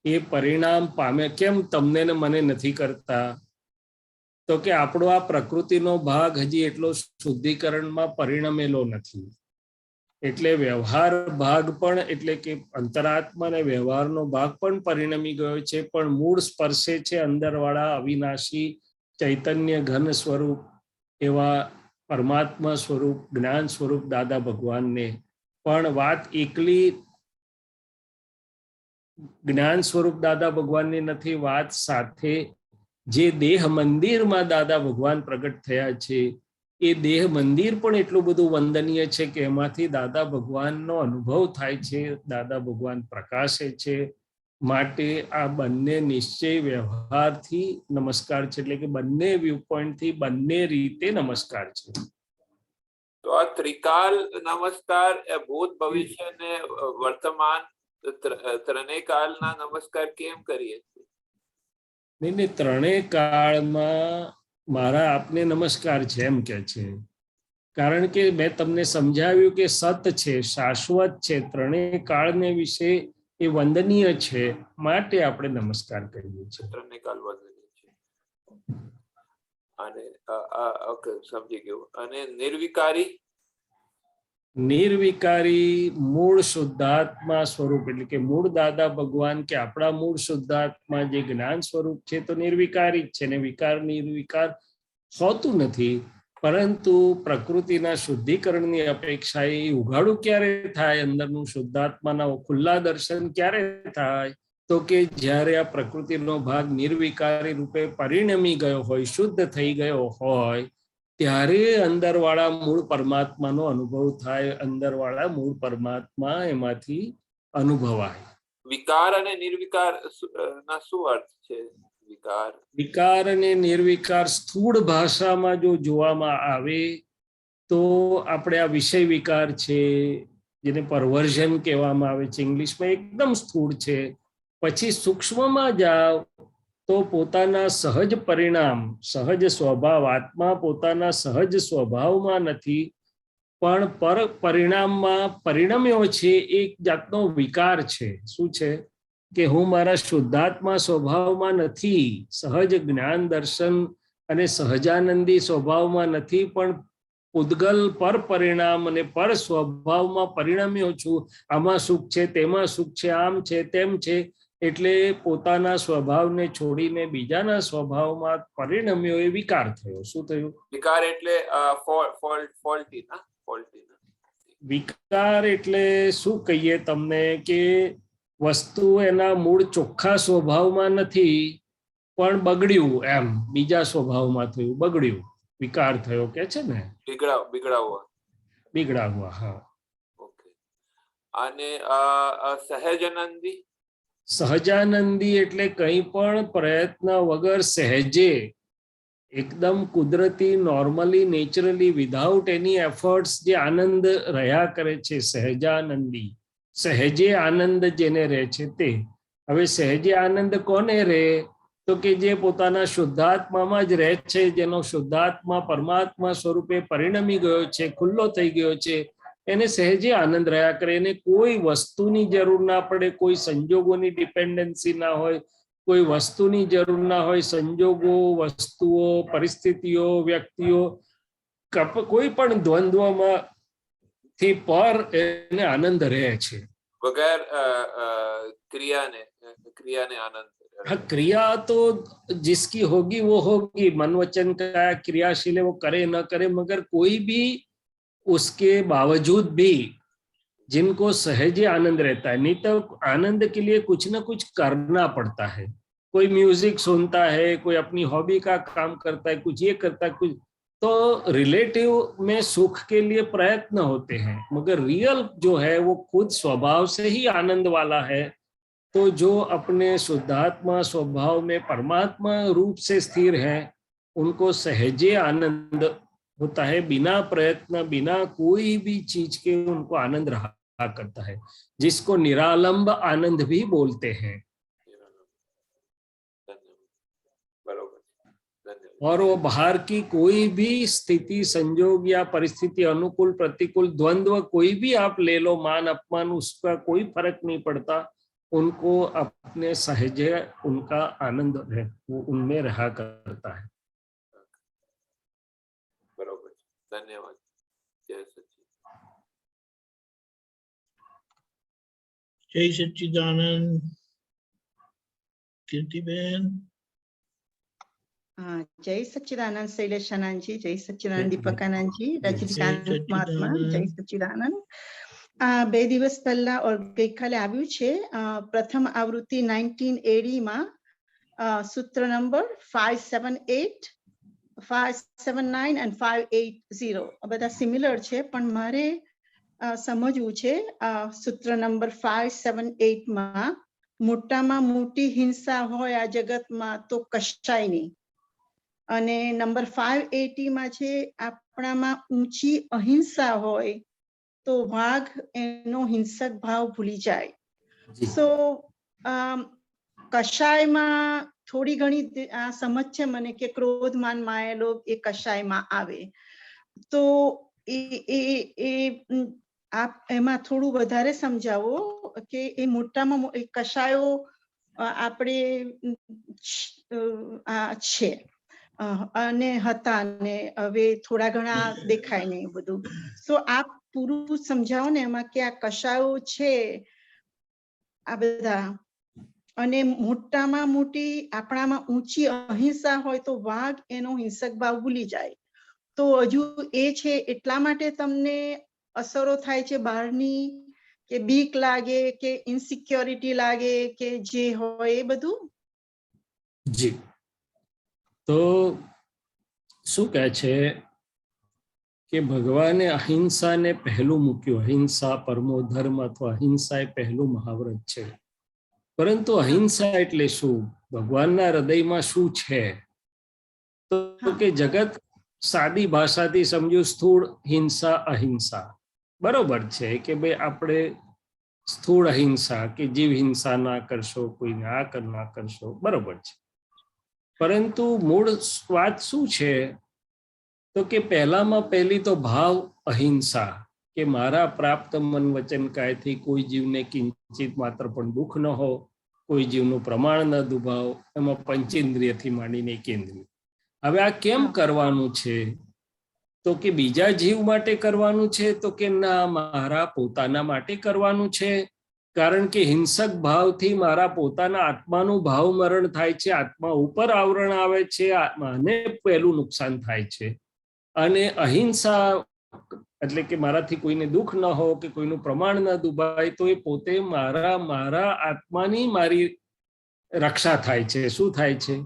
એ પરિણામ પામે. કેમ તમને ને મને નથી કરતા? તો કે આપણો આ પ્રકૃતિનો ભાગ હજી એટલો શુદ્ધિકરણમાં પરિણમેલો નથી. એટલે વ્યવહાર ભાગ પણ, એટલે કે અંતરાત્મા અને વ્યવહારનો ભાગ પણ પરિણમી ગયો છે, પણ મૂળ સ્પર્શે છે અંદરવાળા અવિનાશી ચૈતન્ય ઘન સ્વરૂપ એવા પરમાત્મા સ્વરૂપ, જ્ઞાન સ્વરૂપ દાદા ભગવાનને. પણ વાત એકલી જ્ઞાન સ્વરૂપ દાદા ભગવાનની નથી, વાત સાથે જે દેહ મંદિરમાં દાદા ભગવાન પ્રગટ થયા છે, એ દેહ મંદિર પણ એટલું બધું વંદનીય છે કે એમાંથી દાદા ભગવાનનો અનુભવ થાય છે, દાદા ભગવાન પ્રકાશે છે. માટે આ બંને નિશ્ચય વ્યવહારથી નમસ્કાર છે, એટલે કે બંને વ્યૂ પોઈન્ટથી, બંને રીતે નમસ્કાર છે. તો આ ત્રિકાલ નમસ્કાર ભૂત ભવિષ્ય ને વર્તમાન ત્રણેય કાળના નમસ્કાર કેમ કરીએ છીએ? નહીં, ત્રણેય કાળમાં મારા આપને નમસ્કાર છે એમ કે છે. કારણ કે મેં તમને સમજાવ્યું કે સત છે, શાશ્વત છે, ત્રણેય કાળને વિશે એ વંદનીય છે, માટે આપણે નમસ્કાર કરીએ છીએ. ત્રણેય કાળ વંદનીય છે. અને સમજી ગયું. અને નિર્વિકારી મૂળ શુદ્ધાત્મા સ્વરૂપ, એટલે કે મૂળ દાદા ભગવાન કે આપણા મૂળ શુદ્ધાત્મા જે જ્ઞાન સ્વરૂપ છે, તો નિર્વિકારી જ છે ને. વિકાર નિર્વિકાર હોતું નથી, પરંતુ પ્રકૃતિના શુદ્ધિકરણની અપેક્ષાએ ઉઘાડું ક્યારે થાય, અંદરનું શુદ્ધાત્માના ખુલ્લા દર્શન ક્યારે થાય, તો કે જ્યારે આ પ્રકૃતિનો ભાગ નિર્વિકારી રૂપે પરિણમી ગયો હોય, શુદ્ધ થઈ ગયો હોય, ત્યારે અંદરવાળા મૂળ પરમાત્માનો અનુભવ થાય. અંદરવાળા મૂળ પરમાત્મા એમાંથી અનુભવાય. વિકાર અને નિર્વિકાર ના શું અર્થ છે? વિકાર અને નિર્વિકાર સ્થૂળ ભાષામાં જો જોવામાં આવે તો આપણે આ વિષય વિકાર છે, જેને પરવર્ઝન કહેવામાં આવે છે ઇંગ્લિશમાં, એકદમ સ્થૂળ છે. પછી સૂક્ષ્મમાં જાઓ તો પોતાના સહજ પરિણામ, સહજ સ્વભાવ, આત્મા પોતાના સહજ સ્વભાવમાં નથી પણ પર પરિણામમાં પરિણમ્યો છે. એક જાતનો વિકાર છે. શું છે? કે હું મારા શુદ્ધાત્મા સ્વભાવમાં નથી, સહજ જ્ઞાન દર્શન અને સહજાનંદી સ્વભાવમાં નથી, પણ ઉદ્ગલ પર પરિણામ અને પર સ્વભાવમાં પરિણમ્યો છું. આમાં સુખ છે, તેમાં સુખ છે, આમ છે, તેમ છે. એટલે પોતાના સ્વભાવને છોડીને બીજાના સ્વભાવમાં પરિણમ્યો એ વિકાર થયો. શું થયું? વિકાર એટલે ફોલ્ટી ના? વિકાર એટલે શું કહીએ તમને, કે વસ્તુ એના મૂળ ચોખ્ખા સ્વભાવમાં નથી પણ બગડ્યું, એમ બીજા સ્વભાવમાં થયું, બગડ્યું, વિકાર થયો કે છે ને, બિગડા. હા. ઓકે. અને સહજાનંદી? સહજાનંદી એટલે કંઈ પણ પ્રયત્ન વગર સહેજે, એકદમ કુદરતી, નોર્મલી, નેચરલી, વિધાઉટ એની એફર્ટ્સ જે આનંદ રહ્યા કરે છે, સહજાનંદી. સહેજે આનંદ જેને રહે છે તે. હવે સહેજે આનંદ કોને રહે? તો કે જે પોતાના શુદ્ધાત્મામાં જ રહે છે, જેનો શુદ્ધાત્મા પરમાત્મા સ્વરૂપે પરિણમી ગયો છે, ખુલ્લો થઈ ગયો છે, એને સહેજે આનંદ રહ્યા કરે. એને કોઈ વસ્તુની જરૂર ના પડે, કોઈ સંજોગોની ડિપેન્ડન્સી ના હોય, કોઈ વસ્તુની જરૂર ના હોય. સંજોગો, વસ્તુઓ, પરિસ્થિતિઓ, વ્યક્તિઓ, કોઈ પણ દ્વંદ્વમાં થી પર એને આનંદ રહે છે, વગર ક્રિયાને આનંદ. हाँ, क्रिया तो जिसकी होगी वो होगी, मन वचन का क्रियाशील है, वो करे न करे, मगर कोई भी उसके बावजूद भी जिनको सहज आनंद रहता है, नहीं तो आनंद के लिए कुछ ना कुछ करना पड़ता है. कोई म्यूजिक सुनता है, कोई अपनी हॉबी का काम करता है, कुछ ये करता है, कुछ तो रिलेटिव में सुख के लिए प्रयत्न होते हैं, मगर रियल जो है वो खुद स्वभाव से ही आनंद वाला है. तो जो अपने शुद्धात्मा स्वभाव में परमात्मा रूप से स्थिर है, उनको सहजे आनंद होता है, बिना प्रयत्न, बिना कोई भी चीज के उनको आनंद रहा करता है, जिसको निरालंब आनंद भी बोलते हैं. और वो बाहर की कोई भी स्थिति, संजोग या परिस्थिति, अनुकूल प्रतिकूल द्वंद्व कोई भी आप ले लो, मान अपमान, उसका कोई फर्क नहीं पड़ता. उनको अपने सहज उनका आनंद है, वो उनमें रहा करता है. बरोबर. धन्यवाद. जय सच्चिदानंद. जय सच्चिदानंद. कीर्तिबेन. जय सच्चिदानंद शैलेश आनंद जी, जय सच्चिदानंद दीपक आनंद जी, रजनीकांत महात्मा, जय सच्चिदानंद. 2 દિવસ પહેલા और ગઈકાલે આવ્યું છે પ્રથમ આવૃત્તિ 1980 માં સૂત્ર નંબર 578, 579 and 580 બધા સિમિલર છે, પણ મારે સમજવું છે સૂત્ર નંબર 578 માં મોટામાં મોટી હિંસા હોય આ જગતમાં તો કશાય નહીં, અને નંબર 580 માં છે આપણામાં ઊંચી અહિંસા હોય તો વાઘ એનો હિંસક ભાવ ભૂલી જાય. સો કશાયમાં થોડી ઘણી સમજ છે મને કે ક્રોધ માન માયા લોભ એ કશાયમાં આવે, તો આપ એમાં થોડું વધારે સમજાવો કે એ મોટામાં કશાયો આપણે છે અને હતા ને હવે થોડા ઘણા દેખાય ને એ બધું. સો આપ પૂરું સમજાવો ને એમાં કે આ કશાયો છે આ બધા, અને મોટામાં મોટી આપણામાં ઊંચી અહિંસા હોય તો વાઘ એનો હિંસક ભાવ ભૂલી જાય. તો હજુ એ છે એટલા માટે તમને અસરો થાય છે બહારની, કે બીક લાગે, કે ઇન્સિક્યોરિટી લાગે, કે જે હોય એ બધું? જી, તો શું કહે છે કે ભગવાને અહિંસાને પહેલું મૂક્યું. અહિંસા પરમો ધર્મ અથવા અહિંસા એ પહેલું મહાવ્રત છે. પરંતુ અહિંસા એટલે શું? ભગવાનના હૃદયમાં શું છે? તો કે જગત સાદી ભાષાથી સમજ્યું, સ્થૂળ હિંસા અહિંસા. બરોબર છે કે ભાઈ આપણે સ્થૂળ અહિંસા કે જીવ હિંસા ના કરશો, કોઈને ના કરશો, બરોબર છે. પરંતુ મૂળ વાત શું છે? તો કે પહેલામાં પહેલી તો ભાવ અહિંસા, કે મારા પ્રાપ્ત મન વચન કાયથી કોઈ જીવને કિંચિત માત્ર પણ દુઃખ ન હો, કોઈ જીવનું પ્રમાણ ન દુભાવ, એમાં પંચેન્દ્રિયથી માંડીને કેન્દ્રિય. હવે આ કેમ કરવાનું છે? તો કે બીજા જીવ માટે કરવાનું છે? તો કે ના, મારા પોતાના માટે કરવાનું છે. કારણ કે હિંસક ભાવથી મારા પોતાના આત્માનું ભાવ મરણ થાય છે, આત્મા ઉપર આવરણ આવે છે, આત્માને પહેલું નુકસાન થાય છે. અને અહિંસા એટલે કે મારાથી કોઈને દુઃખ ન હો કે કોઈનું પ્રમાણ ન દુભાય, તો એ પોતે મારા આત્માની મારી રક્ષા થાય છે. શું થાય છે?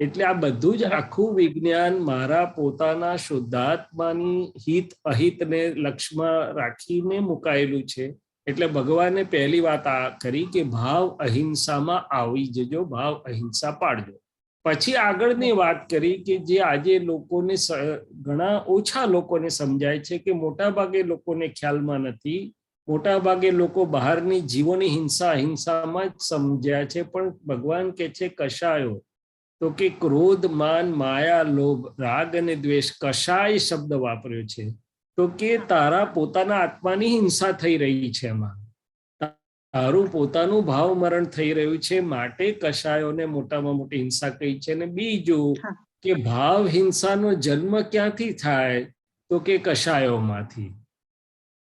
એટલે આ બધું જ આખું વિજ્ઞાન મારા પોતાના શુદ્ધાત્માની હિત અહિતને લક્ષ્યમાં રાખીને મુકાયેલું છે. એટલે ભગવાને પહેલી વાત આ કરી કે ભાવ અહિંસામાં આવી જજો, ભાવ અહિંસા પાડજો. પછી આગળની વાત કરી કે જે આજે લોકોને, ઘણા ઓછા લોકોને સમજાય છે, કે મોટા ભાગે લોકોને ખ્યાલમાં નથી. મોટા ભાગે લોકો બહારની જીવોની હિંસા અહિંસામાં જ સમજ્યા છે. પણ ભગવાન કે છે કશાયો, તો કે ક્રોધ, માન, માયા, લોભ, રાગ અને દ્વેષ, કશાય શબ્દ વાપર્યો છે. તો કે તારા પોતાના આત્માની હિંસા થઈ રહી છે, એમાં તારું પોતાનું ભાવ મરણ થઈ રહ્યું છે, માટે કશાયોને મોટામાં મોટી હિંસા કહી છે. અને બીજું કે ભાવ હિંસાનો જન્મ ક્યાંથી થાય? તો કે કશાયોમાંથી.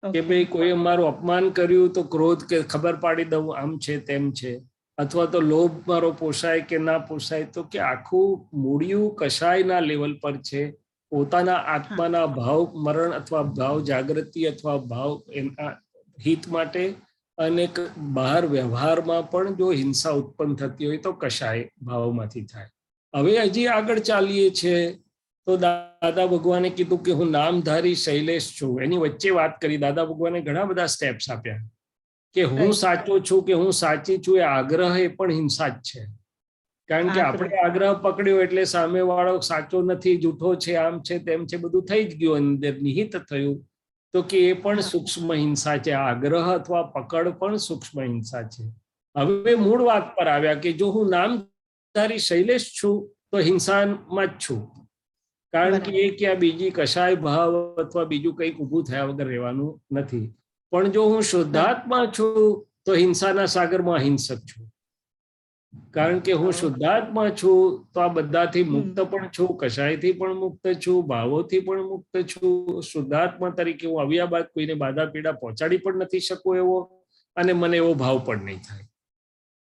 કે ભાઈ કોઈ મારું અપમાન કર્યું તો ક્રોધ, કે ખબર પાડી દઉં, આમ છે તેમ છે. અથવા તો લોભ મારો પોસાય કે ના પોસાય, તો કે આખું મૂળિયું કશાયના લેવલ પર છે. પોતાના આત્માના ભાવ મરણ અથવા ભાવ જાગૃતિ અથવા ભાવ એના હિત માટે, અને બહાર વ્યવહારમાં પણ જો હિંસા ઉત્પન્ન થતી હોય તો કશાય ભાવમાંથી થાય. હવે હજી આગળ ચાલીએ છે તો દાદા ભગવાને કીધું કે હું નામધારી શૈલેષ છું. એની વચ્ચે વાત કરી. દાદા ભગવાને ઘણા બધા સ્ટેપ્સ આપ્યા કે હું સાચો છું કે હું સાચી છું. એ આગ્રહ એ પણ હિંસા જ છે. કારણ કે આપણે આગ્રહ પકડ્યો એટલે સામેવાળો સાચો નથી, જૂઠો છે, આમ છે તેમ છે, બધું થઈ જ ગયું, અંદર નિહિત થયું. તો કે એ પણ સૂક્ષ્મ હિંસા છે. આગ્રહ અથવા પકડ પણ સૂક્ષ્મ હિંસા છે. હવે મૂળ વાત પર આવ્યા કે જો હું નામધારી શૈલેષ છું તો હિંસામાં જ છું. કારણ કે એ ક્યાં બીજી કશાય ભાવ અથવા બીજું કંઈક ઊભું થયા વગર રહેવાનું નથી. પણ જો હું શુદ્ધાત્મા છું તો હિંસાના સાગરમાં અહિંસક છું. કારણ કે હું શુદ્ધાત્મા છું તો આ બધાથી મુક્ત પણ છું, કશાયથી પણ મુક્ત છું, ભાવોથી પણ મુક્ત છું. શુદ્ધાત્મા તરીકે હું આવ્યા બાદ કોઈને બાધા પીડા પહોંચાડી પણ નથી શકું એવો, અને મને એવો ભાવ પણ નહીં થાય.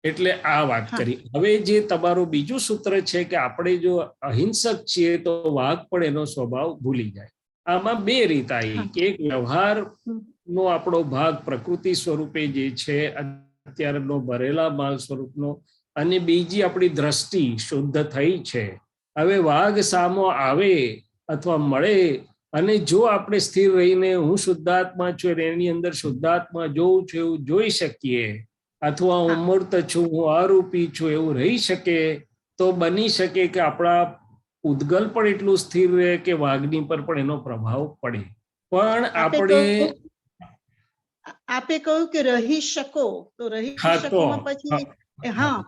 એટલે આ વાત કરી. હવે જે તમારું બીજું સૂત્ર છે કે આપણે જો અહિંસક છીએ તો વાઘ પણ એનો સ્વભાવ ભૂલી જાય. આમાં બે રીત આવી કે એક વ્યવહારનો આપણો ભાગ પ્રકૃતિ સ્વરૂપે જે છે અત્યારનો ભરેલા માલ સ્વરૂપનો, અને બીજી આપણી દ્રષ્ટિ શુદ્ધ થઈ છે. હવે વાઘ સામો આવે અથવા મળે અને જો આપણે સ્થિર રહીને હું શુદ્ધાત્મા છું એની અંદર શુદ્ધાત્મા જોઉં છું એવું જોઈ શકીએ, અથવા હું મૂર્ત છું, હું આરૂપી છું એવું રહી શકે, તો બની શકે કે આપણા ઉદ્ગલ પણ એટલું સ્થિર રહે કે વાઘની પર પણ એનો પ્રભાવ પડે. પણ આપણે આપે કહ્યું કે રહી શકો, તો રહી શકોમાં પછી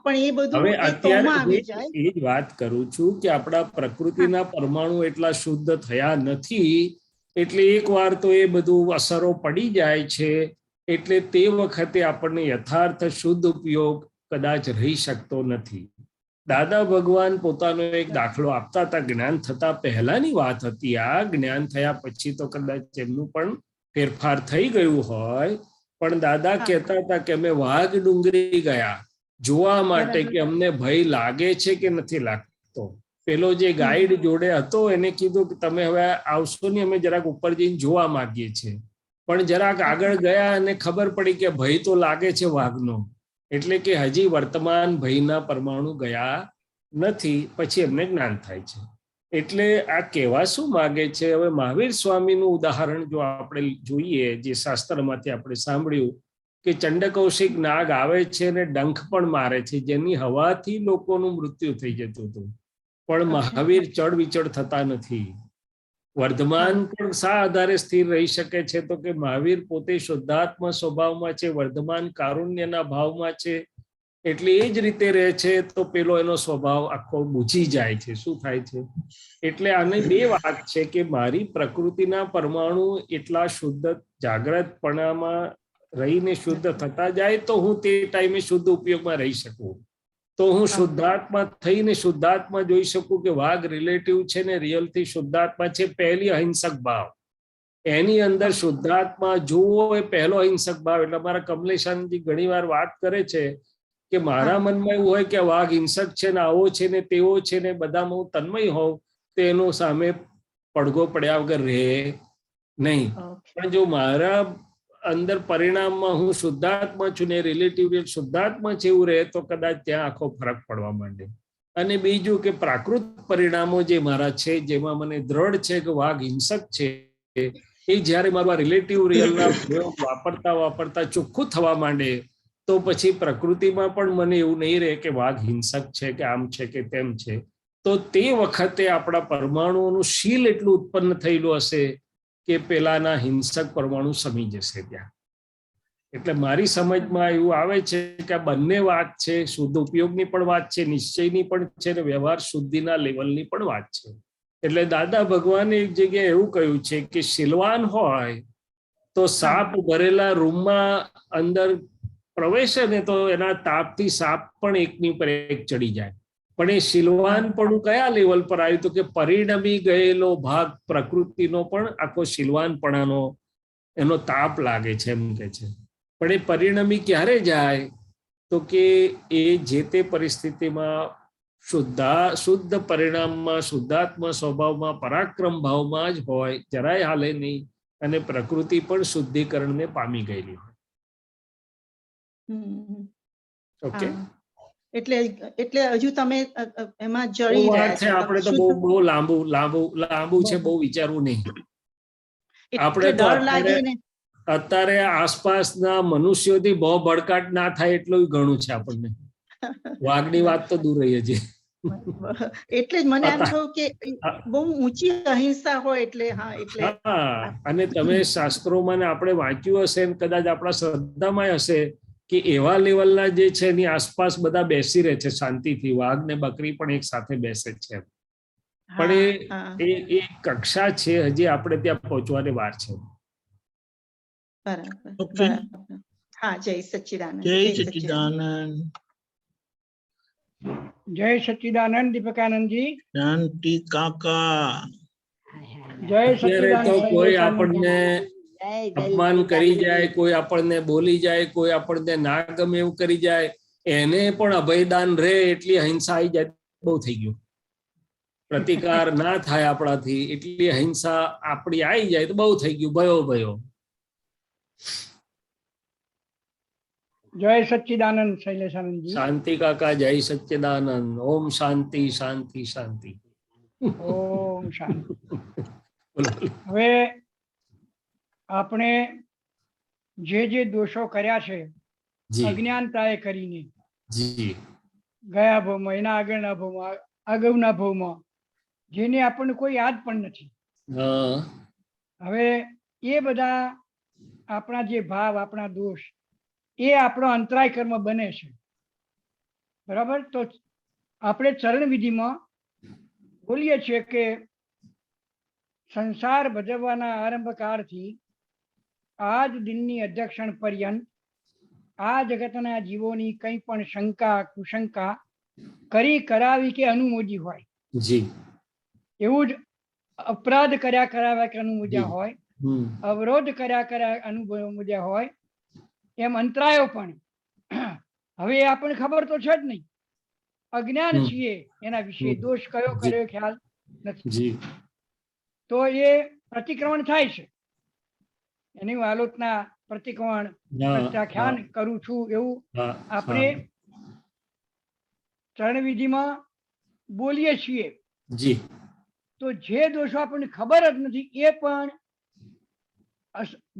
પણ એ બધું હવે અત્યારે એ જ વાત કરું છું કે આપણા પ્રકૃતિના પરમાણુ એટલા શુદ્ધ થયા નથી, એટલે એકવાર તો એ બધું અસરો પડી જાય છે. એટલે તે વખતે આપણને યથાર્થ શુદ્ધ ઉપયોગ કદાચ રહી શકતો નથી. દાદા ભગવાન પોતાનો એક દાખલો આપતા હતા. જ્ઞાન થતા પહેલાની વાત હતી આ. જ્ઞાન થયા પછી તો કદાચ એમનું પણ ફેરફાર થઈ ગયું હોય. પણ દાદા કહેતા હતા કે અમે વાઘ ડુંગરી ગયા જોવા માટે કે અમને ભય લાગે છે કે નથી લાગતો. પેલો જે ગાઈડ જોડે હતો એને કીધું કે તમે હવે આવશો નહીં, અમે જરાક ઉપર જઈને જોવા માંગીએ છીએ. પણ જરાક આગળ ગયા અને ખબર પડી કે ભય તો લાગે છે વાઘનો, એટલે કે હજી વર્તમાન ભયના પરમાણુ ગયા નથી. પછી એમને જ્ઞાન થાય છે. એટલે આ કહેવા શું માંગે છે? હવે મહાવીર સ્વામીનું ઉદાહરણ જો આપણે જોઈએ, જે શાસ્ત્રમાંથી આપણે સાંભળ્યું કે ચંડકૌશિક નાગ આવે છે અને ડંખ પણ મારે છે, જેની હવાથી લોકોનું મૃત્યુ થઈ જતું હતું. પણ મહાવીર ચડ વિચડ થતા નથી. વર્ધમાન પણ શા આધારે સ્થિર રહી શકે છે? તો કે મહાવીર પોતે શુદ્ધાત્મા સ્વભાવમાં છે, વર્ધમાન કારુણ્યના ભાવમાં છે, એટલે એ જ રીતે રહે છે. તો પેલો એનો સ્વભાવ આખો બુঝી જાય છે. શું થાય છે? એટલે આની બે વાત છે કે મારી પ્રકૃતિના પરમાણુ એટલા શુદ્ધ જાગ્રતપણામાં રહીને શુદ્ધ થતા જાય તો હું તે ટાઈમે શુદ્ધ ઉપયોગમાં રહી શકું. તો હું શુદ્ધાત્મા થઈને શુદ્ધાત્મા જોઈ શકું કે વાઘ રિલેટિવ છે ને રિયલથી શુદ્ધાત્મા છે. પહેલી અહિંસક ભાવ એની અંદર શુદ્ધાત્મા જુઓ એ પહેલો અહિંસક ભાવ. એટલે મારા કમલેશાનજી ઘણીવાર વાત કરે છે કે મારા મનમાં એવું હોય કે વાઘ હિંસક છે ને આવો છે ને તેવો છે ને બધામાં હું તન્મય હોઉં તો એનો સામે પડઘો પડ્યા વગર રહે નહીં. પણ જો મારા અંદર પરિણામમાં હું શુદ્ધાત્મા છું ને રિલેટિવ શુદ્ધાત્મા છે એવું રહે તો કદાચ ત્યાં આખો ફરક પડવા માંડે. અને બીજું કે પ્રાકૃત પરિણામો જે મારા છે, જેમાં મને દ્રઢ છે કે વાઘ હિંસક છે, એ જ્યારે મારા રિલેટિવ રિયલના વાપરતા ચોખ્ખું થવા માંડે તો પછી પ્રકૃતિમાં પણ મને એવું નહીં રહે કે વાઘ હિંસક છે કે આમ છે કે તેમ છે. તો તે વખતે આપણા પરમાણુઓનું શીલ એટલું ઉત્પન્ન થયેલું હશે કે પેલાના હિંસક પરમાણુ સમી જશે ત્યાં. એટલે મારી સમજમાં એવું આવે છે કે આ બંને વાત છે, શુદ્ધ ઉપયોગની પણ વાત છે, નિશ્ચયની પણ છે, ને વ્યવહાર શુદ્ધિના લેવલની પણ વાત છે. એટલે દાદા ભગવાને એક જગ્યાએ એવું કહ્યું છે કે શીલવાન હોય તો સાપ ભરેલા રૂમમાં અંદર પ્રવેશે ને તો એના તાપથી સાપ પણ એકની ઉપર એક ચડી જાય. પણ એ શીલવાન પણ કયા લેવલ પર આવ્યું? તો કે પરિણમી ગયેલો ભાગ પ્રકૃતિનો પણ આખો શીલવાનપણાનો એનો તાપ લાગે છે એમ કે છે. પણ એ પરિણમી ક્યારે જાય? તો કે એ જે તે પરિસ્થિતિમાં શુદ્ધ પરિણામમાં શુદ્ધાત્મા સ્વભાવમાં પરાક્રમ ભાવમાં જ હોય, જરાય હાલે નહીં, અને પ્રકૃતિ પણ શુદ્ધિકરણને પામી ગયેલી હોય. ઓકે, એટલે હજુ તમે એમાં જળી રહ્યા છો. આપણે તો બહુ લાંબુ છે, બહુ વિચારવું નહીં. આપણે તો અત્યારે આસપાસના મનુષ્યોથી બહુ ભડકાટ ના થાય એટલું ઘણું છે આપણને. વાઘની વાત તો દૂર રહી છે. એટલે જ મને એમ થયું કે બહુ ઊંચી અહિંસા હોય એટલે અને તમે શાસ્ત્રોમાં આપણે વાંચ્યું હશે, કદાચ આપણા શ્રદ્ધામાં હશે કે એવા લેવલના જે છે એની આસપાસ બધા બેસી રહે છે શાંતિથી. વાઘ ને બકરી પણ એક સાથે બેસે છે. પણ એ કક્ષા છે, હજી આપણે ત્યાં પહોંચવાની વાર છે. બરાબર. હા, જય સચ્ચિદાનંદ. જય સચ્ચિદાનંદ. જય સચ્ચિદાનંદ દીપકાનંદજી. શાંતિ કાકા. જય સચ્ચિદાનંદ. કોઈ આપણને અપમાન કરી જાય, કોઈ આપણને બોલી જાય, કોઈ આપણને ના ગમે એવું કરી જાય, એને પણ અભયદાન રહે એટલી અહિંસા આવી જાય, બહુ થઈ ગયું. પ્રતિકાર ના થાય આપણાથી એટલી અહિંસા આપણી આવી જાય તો બહુ થઈ ગયું. ભયો જય સચ્ચિદાનંદ શૈલેષાનંદજી. શાંતિ કાકા, જય સચ્ચિદાનંદ. ઓમ શાંતિ શાંતિ શાંતિ. ઓમ શાંતિ. હવે આપણે જે દોષો કર્યા છે અજ્ઞાનતાએ કરીને, ગયા ભાવમાં, એના આગળના ભાવમાં, અગાઉના ભાવમાં, જેને આપણને કોઈ યાદ પણ નથી. હવે એ બધા આપણા જે ભાવ, આપણા દોષ, એ આપણો અંતરાય કર્મ બને છે. બરાબર? તો આપણે ચરણ વિધિમાં બોલીએ છીએ કે સંસાર ભજવવાના આરંભ કાળથી આજ દિનની અધ્યક્ષણ પર્યંત આ જગતના જીવોની કંઈ પણ શંકા કુશંકા કરી કરાવી કે અનુમોદી હોય, એવું જ અપરાધ કરાવ્યા કે અનુમોદ્યા હોય, અવરોધ કર્યા અનુમોદ્યા હોય, એમ અંતરાયો પણ. હવે આપણને ખબર તો છે જ નહીં, અજ્ઞાન છીએ એના વિશે દોષ કયો કર્યો ખ્યાલ નથી, જી તો એ પ્રતિક્રમણ થાય છે. એની હું આલોચના પ્રતિક્રમણ પ્રત્યાખ્યાન કરું છું એવું આપણે ચરણ વિધિમાં બોલીએ છીએ. જી તો જે દોષો આપણને ખબર જ નથી એ પણ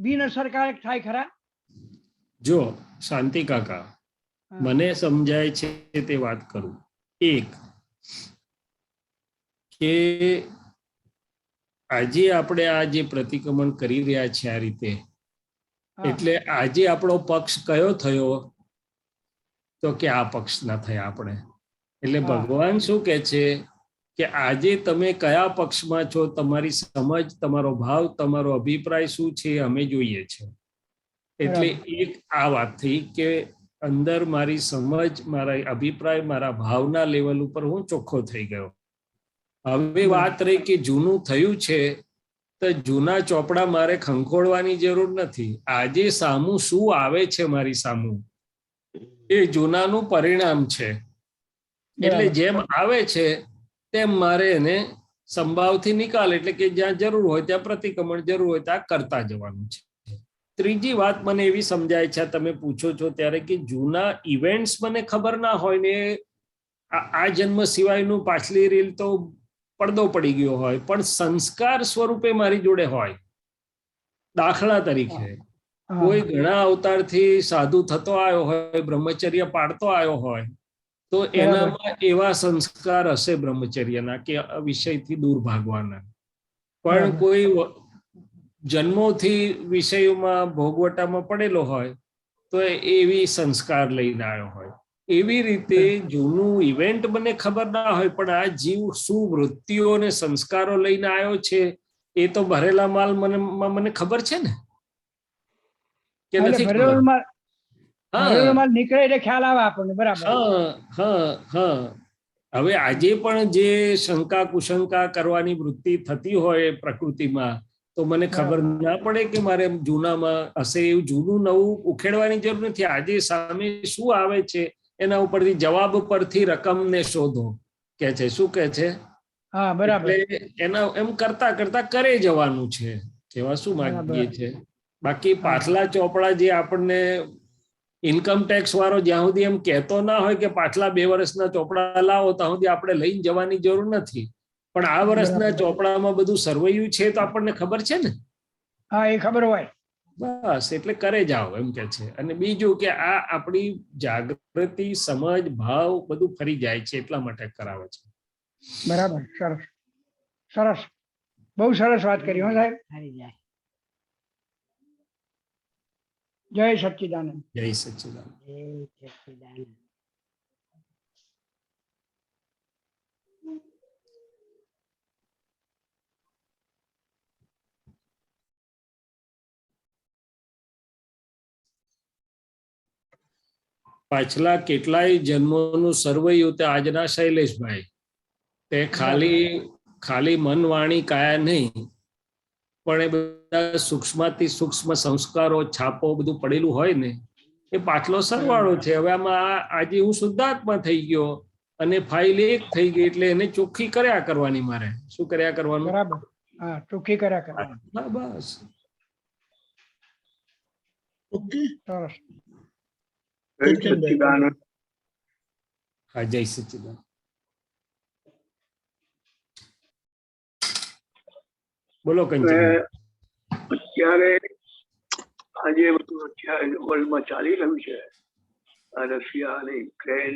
બિન અસરકારક થાય ખરા? જો શાંતિ કાકા, મને સમજાય છે તે વાત કરું. એક કે આજે આપણે આ જે પ્રતિક્રમણ કરી રહ્યા છીએ આ રીતે, એટલે આજે આપણો પક્ષ કયો થયો? તો કે આ પક્ષ ના થયા આપણે. એટલે ભગવાન શું કે છે કે આજે તમે કયા પક્ષમાં છો, તમારી સમજ, તમારો ભાવ, તમારો અભિપ્રાય શું છે અમે જોઈએ છે. એટલે એક આ વાત થઈ કે અંદર મારી સમજ, મારા અભિપ્રાય, મારા ભાવના લેવલ ઉપર હું ચોખ્ખો થઈ ગયો. હવે વાત રહી કે જૂનું થયું છે, તો જૂના ચોપડા મારે ખંખોળવાની જરૂર નથી. આજે સામું શું આવે છે મારી સામું, એ જૂનાનું પરિણામ છે. એટલે જેમ આવે છે તેમ મારે એને સંભાવથી નિકાલ, એટલે કે જ્યાં જરૂર હોય ત્યાં પ્રતિક્રમણ, જરૂર હોય ત્યાં કરતા જવાનું છે. ત્રીજી વાત મને એવી સમજાય છે, તમે પૂછો છો ત્યારે, કે જૂના ઇવેન્ટ્સ મને ખબર ના હોય ને આ જન્મ સિવાયનું પાછલી રીલ તો પડદો પડી ગયો હોય, પણ સંસ્કાર સ્વરૂપે મારી જોડે હોય. દાખલા તરીકે કોઈ ઘણા અવતારથી સાધુ થતો આવ્યો હોય, બ્રહ્મચર્ય પાડતો આવ્યો હોય, તો એનામાં એવા સંસ્કાર હશે બ્રહ્મચર્યના કે વિષયથી દૂર ભાગવાના. પણ કોઈ જન્મોથી વિષયોમાં ભોગવટામાં પડેલો હોય તો એવી સંસ્કાર લઈને આવ્યો હોય. એવી રીતે જૂનું ઇવેન્ટ મને ખબર ના હોય, પણ આ જીવ શું વૃત્તિઓ અને સંસ્કારો લઈને આવ્યો છે એ તો ભરેલા માલ મને ખબર છે ને, કે નથી ખબર? નીકળે એટલે ખ્યાલ આવે આપણને. બરાબર. હવે આજે પણ જે શંકા કુશંકા કરવાની વૃત્તિ થતી હોય પ્રકૃતિમાં, તો મને ખબર ના પડે કે મારે જૂનામાં હશે એવું જૂનું નવું ઉખેડવાની જરૂર નથી. આજે સામે શું આવે છે એના ઉપરથી, જવાબ પરથી રકમને શોધો કે છે. શું કે છે? એટલે એના એમ કરતા કરતા કરે જવાનું છે. કેવા શું માંગીએ છે? બાકી પાછલા ચોપડા જે આપણને ઇન્કમ ટેક્સ વાળો જ્યાં સુધી એમ કહેતો ના હોય કે પાછલા 2 વર્ષના ચોપડા લાવો, ત્યાં સુધી આપણે લઈને જવાની જરૂર નથી. પણ આ વર્ષના ચોપડામાં બધું સરવૈયું છે તો આપણને ખબર છે ને. હા, એ ખબર હોય. બસ, એટલે કરે જાઓ એમ કે છે. અને બીજું કે આ આપણી જાગૃતિ, સમજ, ભાવ બધું ફરી જાય છે, એટલા માટે કરાવે છે. બરાબર. સરસ સરસ, બહુ સરસ વાત કરી હો સાહેબ. જય સચ્ચિદાનંદ. જય સચ્ચિદાનંદ. પાછલા કેટલાય જન્મોનું સર્વૈયું તે આજના શૈલેષભાઈ, તે ખાલી મન, વાણી, કાયા નહીં, પણ એ બધા સૂક્ષ્મથી સૂક્ષ્મ સંસ્કારો, છાપો બધું પડેલું હોય ને, એ પાછલો સરવાળો છે. હવે આમાં આજે હું શુદ્ધાત્મા થઈ ગયો અને ફાઇલ એક થઈ ગઈ, એટલે એને ચોખ્ખી કર્યા કરવાની. મારે શું કર્યા કરવાનું? બરાબર. હા, ચોખ્ખી કર્યા કરવાની. બસ. ઓકે. સરસ. હા, જય સચ્ચિદાનંદ. બોલો કંચન. અત્યારે આજે બધું અત્યારે વર્લ્ડમાં ચાલી રહ્યું છે, રશિયા અને યુક્રેન,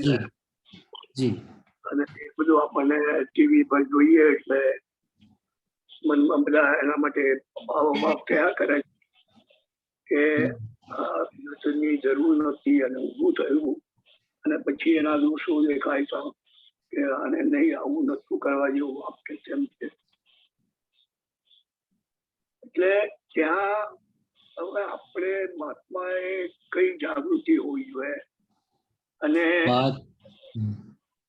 અને એ બધું આપણને ટીવી પર જોઈએ એટલે મનમાં બધા એના માટે ભાવ કયા કરે કે યુદ્ધની જરૂર નથી અને ઊભું થયું, અને પછી એના દોષો દેખાય તો કે આને નહીં, આવું નતું કરવા જેવું આપકે તેમ છે. એટલે ત્યાં હવે આપણે મહાત્માએ કઈ જાગૃતિ હોવી જોઈએ, અને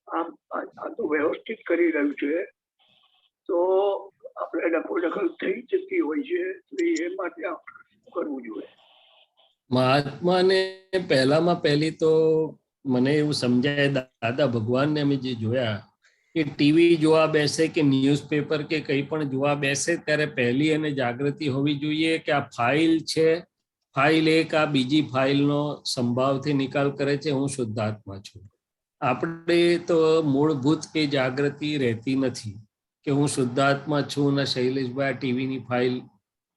આમ આ તો વ્યવસ્થિત કરી રહ્યું છે, તો આપણે ડખોડખલ થઈ જતી હોય છે, તો એ માટે આપણે કરવું જોઈએ. મહાત્માને પહેલામાં પહેલી તો મને એવું સમજાય દાદા ભગવાનને અમે જે જોયા કે ટીવી જોવા બેસે કે ન્યૂઝપેપર કે કંઈ પણ જોવા બેસે ત્યારે પહેલી એને જાગૃતિ હોવી જોઈએ કે આ ફાઇલ છે, ફાઇલ એક આ બીજી ફાઇલનો સંભાવથી નિકાલ કરે છે, હું શુદ્ધાત્મા છું. આપણે તો મૂળભૂત એ જાગૃતિ રહેતી નથી કે હું શુદ્ધાત્મા છું ને શૈલેષભાઈ ટીવીની ફાઇલ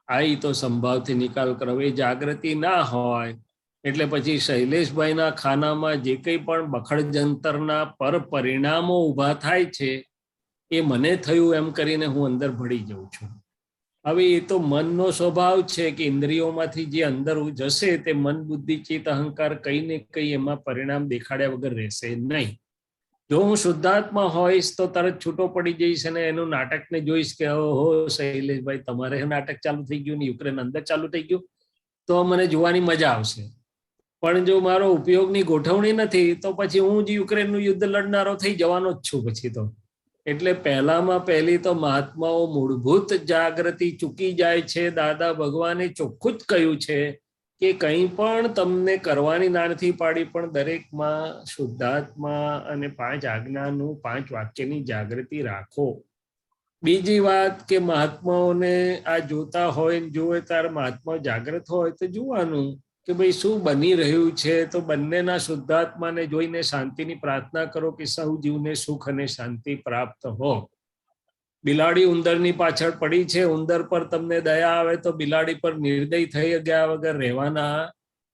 આવી તો સંભાવથી નિકાલ કરો. એ જાગૃતિ ના હોય એટલે પછી શૈલેષભાઈના ખાનામાં જે કંઈ પણ બખડ જંતરના પર પરિણામો ઊભા થાય છે એ મને થયું એમ કરીને હું અંદર ભળી જાઉં છું. હવે એ તો મનનો સ્વભાવ છે કે ઇન્દ્રિયોમાંથી જે અંદર જશે તે મન બુદ્ધિ ચિત્ત અહંકાર કંઈ ને કંઈ એમાં પરિણામ દેખાડ્યા વગર રહેશે નહીં. જો હું શુદ્ધાત્મા હોઈશ તો તરત છૂટો પડી જઈશ અને એનું નાટકને જોઈશ કે ઓહો શૈલેષભાઈ તમારે નાટક ચાલુ થઈ ગયું ને યુક્રેન અંદર ચાલુ થઈ ગયું તો મને જોવાની મજા આવશે. પણ જો મારો ઉપયોગની ગોઠવણી નથી તો પછી હું જ યુક્રેનનું યુદ્ધ લડનારો થઈ જવાનો જ છું પછી તો. એટલે પહેલામાં પહેલી તો મહાત્માઓ મૂળભૂત જાગૃતિ ચૂકી જાય છે. દાદા ભગવાને ચોખ્ખું જ કહ્યું છે કે કંઈ પણ તમને કરવાની ના નથી પાડી પણ દરેકમાં શુદ્ધાત્મા અને 5 આજ્ઞાનું 5 વાક્યની જાગૃતિ રાખો. બીજી વાત કે મહાત્માઓને આ જોતા હોય જોવે ત્યારે મહાત્માઓ જાગૃત હોય તો જોવાનું કે ભાઈ શું બની રહ્યું છે. તો બંનેના શુદ્ધાત્માને જોઈને શાંતિની પ્રાર્થના કરો કે સૌ જીવને સુખ અને શાંતિ પ્રાપ્ત હો. બિલાડી ઉંદરની પાછળ પડી છે, ઉંદર પર તમને દયા આવે તો બિલાડી પર નિર્દય થઈ ગયા વગર રહેવાના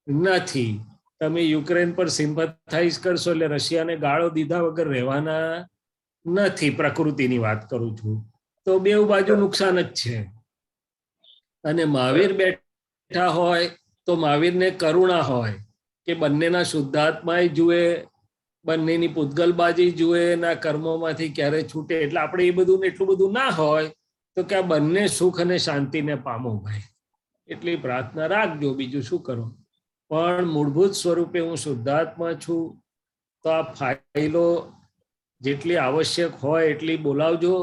નથી. તમે યુક્રેન પર સિમ્પથાઇઝ કરશો એટલે રશિયાને ગાળો દીધા વગર રહેવાના નથી. પ્રકૃતિની વાત કરું છું તો બેઉ બાજુ નુકસાન જ છે. અને મહાવીર બેઠા હોય તો મહાવીરને કરુણા હોય કે બંનેના શુદ્ધાત્માએ જુએ, બંનેની પૂતગલબાજી જુએ, ના કર્મોમાંથી ક્યારે છૂટે. એટલે આપણે એ બધું એટલું બધું ના હોય તો કે આ બંને સુખ અને શાંતિને પામો ભાઈ. એટલી પ્રાર્થના રાખજો, બીજું શું કરો. પણ મૂળભૂત સ્વરૂપે હું શુદ્ધાત્મા છું તો આ ફાઇલો જેટલી આવશ્યક હોય એટલી બોલાવજો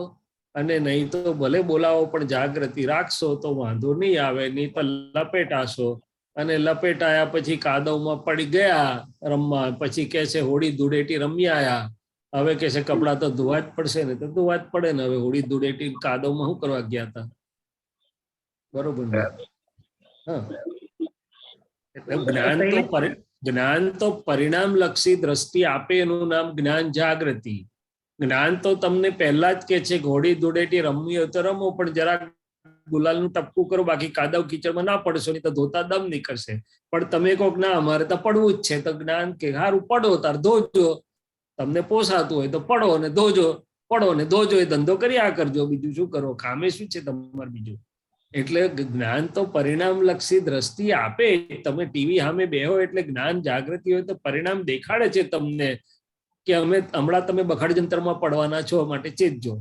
અને નહીં તો ભલે બોલાવો પણ જાગૃતિ રાખશો તો વાંધો નહીં આવે. નહીં તો લપેટાશો અને લપેટાયા પછી કાદવમાં પડી ગયા રમવા. પછી કે છે હોળી ધૂળેટી રમી આયા, હવે કે છે કપડાં તો ધોવા જ પડશે ને તો ધોવા જ પડે ને. હવે હોળી ધૂળેટી કાદવમાં શું કરવા ગયા હતા? બરોબર ને? હા, એટલે જ્ઞાન તો પરિણામ લક્ષી દ્રષ્ટિ આપે એનું નામ જ્ઞાન જાગૃતિ. જ્ઞાન તો તમને પહેલા જ કે છે ઘોડી ધૂળેટી રમવી હોય તો રમો પણ જરાક ગુલાલનું ટપકું કરો, બાકી કાદવ કીચડમાં ના પડશો નહીં તો ધોતા દમ નીકળશે. પણ તમે કહો ના અમારે તો પડવું જ છે તો જ્ઞાન કે સારું પડો તાર ધોજો, તમને પોસાતું હોય તો પડો અને ધોજો, પડો ને ધોજો, એ ધંધો કર્યા કરજો, બીજું શું કરો, કામે શું છે તમારે બીજું. એટલે જ્ઞાન તો પરિણામ લક્ષી દ્રષ્ટિ આપે. તમે ટીવી સામે બેહો એટલે જ્ઞાન જાગૃતિ હોય તો પરિણામ દેખાડે છે તમને કે અમે હમણાં તમે બખડ જંતરમાં પડવાના છો માટે ચેતજો.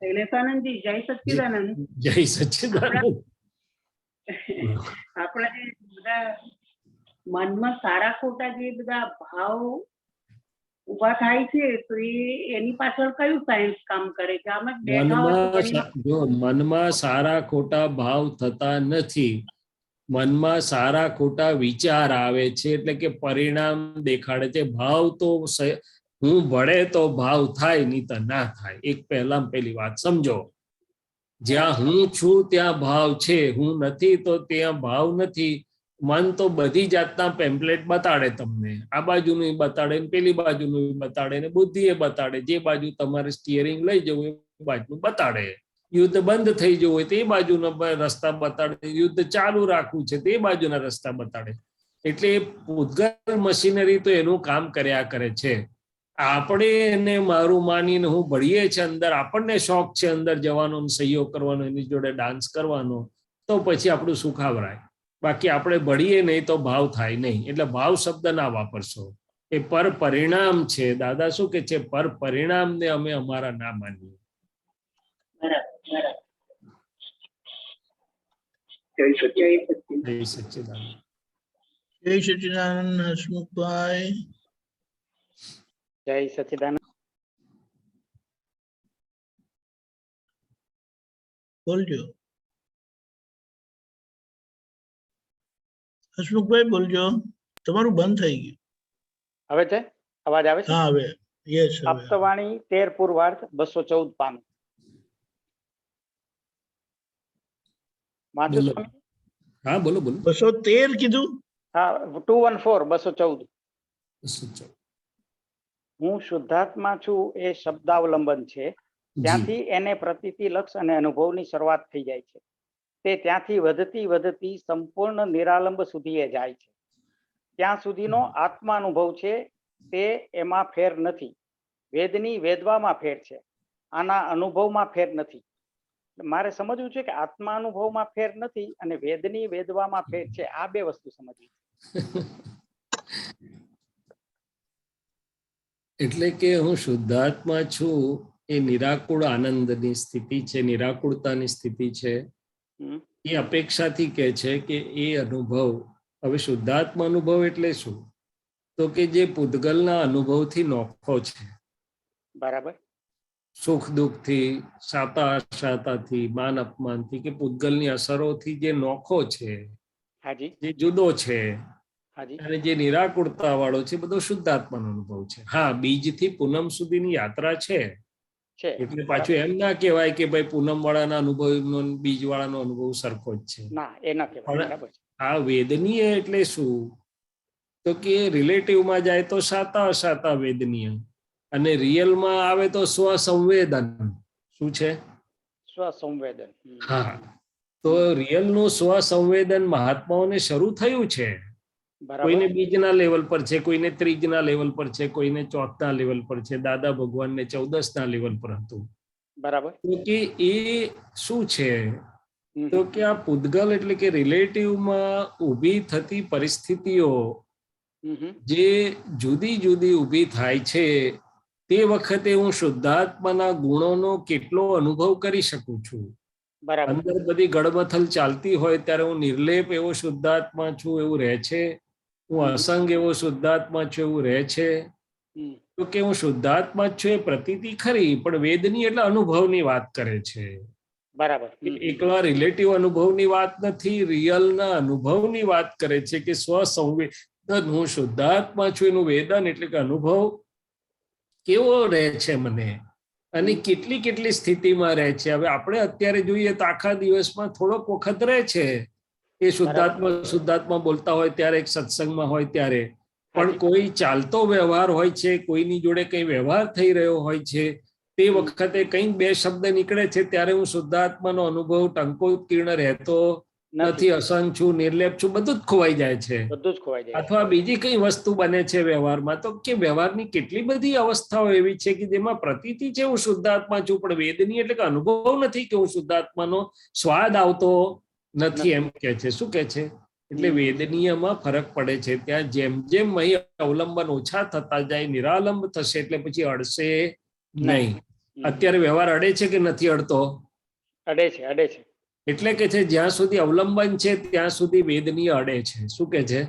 શૈલેષાનંદજી, જય સચ્ચિદાનંદ. જય સચ્ચિદાનંદ. આપણા જે બધા મનમાં સારા ખોટા જે બધા ભાવ ઉભા થાય છે તો એની પાછળ કયું સાયન્સ કામ કરે છે? આમ જ જો મનમાં સારા ખોટા ભાવ થતા નથી, મનમાં સારા ખોટા વિચાર આવે છે એટલે કે પરિણામ દેખાડે છે. ભાવ તો હું ભળે તો ભાવ થાય નહીં તો ના થાય. એક પહેલી વાત સમજો, જ્યાં હું છું ત્યાં ભાવ છે, હું નથી તો ત્યાં ભાવ નથી. મન તો બધી જાતના પેમ્પલેટ બતાડે તમને, આ બાજુનું બતાડે ને પેલી બાજુનું બતાડે ને બુદ્ધિ એ બતાડે. જે બાજુ તમારે સ્ટીયરિંગ લઈ જવું એ બાજુ બતાડે. યુદ્ધ બંધ થઈ જવું હોય તે બાજુના રસ્તા બતાડે, યુદ્ધ ચાલુ રાખવું છે તે બાજુના રસ્તા બતાડે. એટલે પૂતગલ મશીનરી તો એનું કામ કર્યા કરે છે. આપણે એને મારું માનીને હું ભળીએ છે અંદર, આપણને શોખ છે અંદર જવાનો, સહયોગ કરવાનો, એની જોડે ડાન્સ કરવાનો, તો પછી આપણું સુખાવરાય. બાકી આપણે ભળીએ નહીં તો ભાવ થાય નહીં. એટલે ભાવ શબ્દ ના વાપરશો, એ પર પરિણામ છે. દાદા શું કે છે? પર પરિણામને અમે અમારા ના માનીએ. જય સચ્ચિદાનંદ. જય સચ્ચિદાનંદ. જય સચ્ચિદાનંદ. હસમુખભાઈ, જય સચ્ચિદાનંદ. બોલજો. હસમુખભાઈ બોલજો, તમારું બંધ થઈ ગયું. હવે છે અવાજ આવે છે? હા હવે યસ. આપતવાણી 13 પૂર્વાર્ધ 214 પાનું વાંચો બોલો. સ્વામી? હા બોલો બોલો. 213 કીધું. હા 214 214. જી. હું શુદ્ધાત્મા છું એ શબ્દાવલંબન છે. ત્યાંથી એને પ્રતીતિ, લક્ષ અને અનુભવની શરૂઆત થઈ જાય છે. તે ત્યાંથી વધતી વધતી સંપૂર્ણ નિરાલંબ સુધી એ જાય છે. ત્યાં સુધીનો આત્મા અનુભવ છે તે એમાં ફેર નથી. વેદની વેદવામાં ફેર છે, આના અનુભવમાં ફેર નથી. મારે સમજવું છે કે આત્મા અનુભવમાં ફેર નથી અને વેદની વેદવામાં ફેર છે. આ બે વસ્તુ સમજવી. એટલે કે હું શુદ્ધાત્મા છું એ નિરાકુળ આનંદની સ્થિતિ છે, નિરાકુળતાની સ્થિતિ છે. એ અપેક્ષાથી કહે છે કે એ અનુભવ, હવે શુદ્ધાત્મા અનુભવ એટલે શું? તો કે જે પૂતગલના અનુભવથી નોખો છે. બરાબર. સુખ દુઃખથી, શાતા અશાતાથી, માન અપમાનથી કે પૂતગલની અસરોથી જે નોખો છે, હાજી, જે જુદો છે, હાજી, અને જે નિરાકુળતા વાળો છે, બધો શુદ્ધાત્માનો અનુભવ છે. હા, બીજથી પૂનમ સુધીની યાત્રા છે. એટલે પાછું એમ ના કહેવાય કે ભાઈ પૂનમ વાળાના અનુભવનો બીજ વાળાનો અનુભવ સરખો જ છે. ના, એ ના કહેવાય. બરાબર. આ વેદનીય એટલે શું? તો કે રિલેટિવમાં જાય તો શાતા અશાતા વેદનીય, અને રિયલમાં આવે તો સ્વસંવેદન. શું છે? સ્વસંવેદન. હા, તો રિયલનું સ્વસંવેદન મહાત્માઓને શરૂ થયું છે. કોઈને બીજના લેવલ પર છે, કોઈને ત્રીજના લેવલ પર છે, કોઈને ચોથના લેવલ પર છે. દાદા ભગવાનને 14ના લેવલ પર હતું. બરાબર. તો કે એ શું છે? તો કે આ પૂતગલ એટલે કે રિલેટિવમાં ઊભી થતી પરિસ્થિતિઓ જે જુદી જુદી ઊભી થાય છે, તે વખતે હું શુદ્ધાત્માના ગુણોનો કેટલો અનુભવ કરી શકું છું. અંદર બધી ગડમથલ ચાલતી હોય ત્યારે હું નિર્લેપ એવો શુદ્ધાત્મા છું એવું રહે છે. હું અસંગ એવો શુદ્ધાત્મા છું એવું રહે છે. તો કે હું શુદ્ધાત્મા જ છું એ પ્રતીતિ ખરી, પણ વેદની એટલે અનુભવની વાત કરે છે. બરાબર. એકલા રિલેટિવ અનુભવની વાત નથી, રિયલના અનુભવની વાત કરે છે કે સ્વસંવેદન હું શુદ્ધાત્મા છું એનું વેદન એટલે કે અનુભવ કેવો રહે છે મને, અને કેટલી કેટલી સ્થિતિમાં રહે છે. હવે આપણે અત્યારે જોઈએ તો આખા દિવસમાં થોડોક વખત રહે છે એ શુદ્ધાત્મા બોલતા હોય ત્યારે, એક સત્સંગમાં હોય ત્યારે. પણ કોઈ ચાલતો વ્યવહાર હોય છે, કોઈની જોડે કઈ વ્યવહાર થઈ રહ્યો હોય છે, તે વખતે કંઈક બે શબ્દ નીકળે છે ત્યારે હું શુદ્ધાત્માનો અનુભવ ટંકોત્કીર્ણ રહેતો નથી. અસંગ છું, નિર્લેપ છું, બધું જ ખોવાઈ જાય છે. અથવા બીજી કઈ વસ્તુ બને છે વ્યવહારમાં, તો કે વ્યવહારની કેટલી બધી અવસ્થાઓ એવી છે કે જેમાં પ્રતીતિ છે હું શુદ્ધાત્મા છું, પણ વેદની એટલે કે અનુભવ નથી કે હું શુદ્ધાત્માનો સ્વાદ આવતો નથી, એમ કે છે. શું કે છે? એટલે વેદનીયમાં ફરક પડે છે. ત્યાં જેમ જેમ અહીં અવલંબન ઓછા થતા જાય, નિરાલંબ થશે એટલે પછી અડશે નહીં. અત્યારે વ્યવહાર અડે છે કે નથી અડતો? અડે છે, અડે છે. એટલે કે છે જ્યાં સુધી અવલંબન છે ત્યાં સુધી વેદનીય અડે છે. શું કે છે?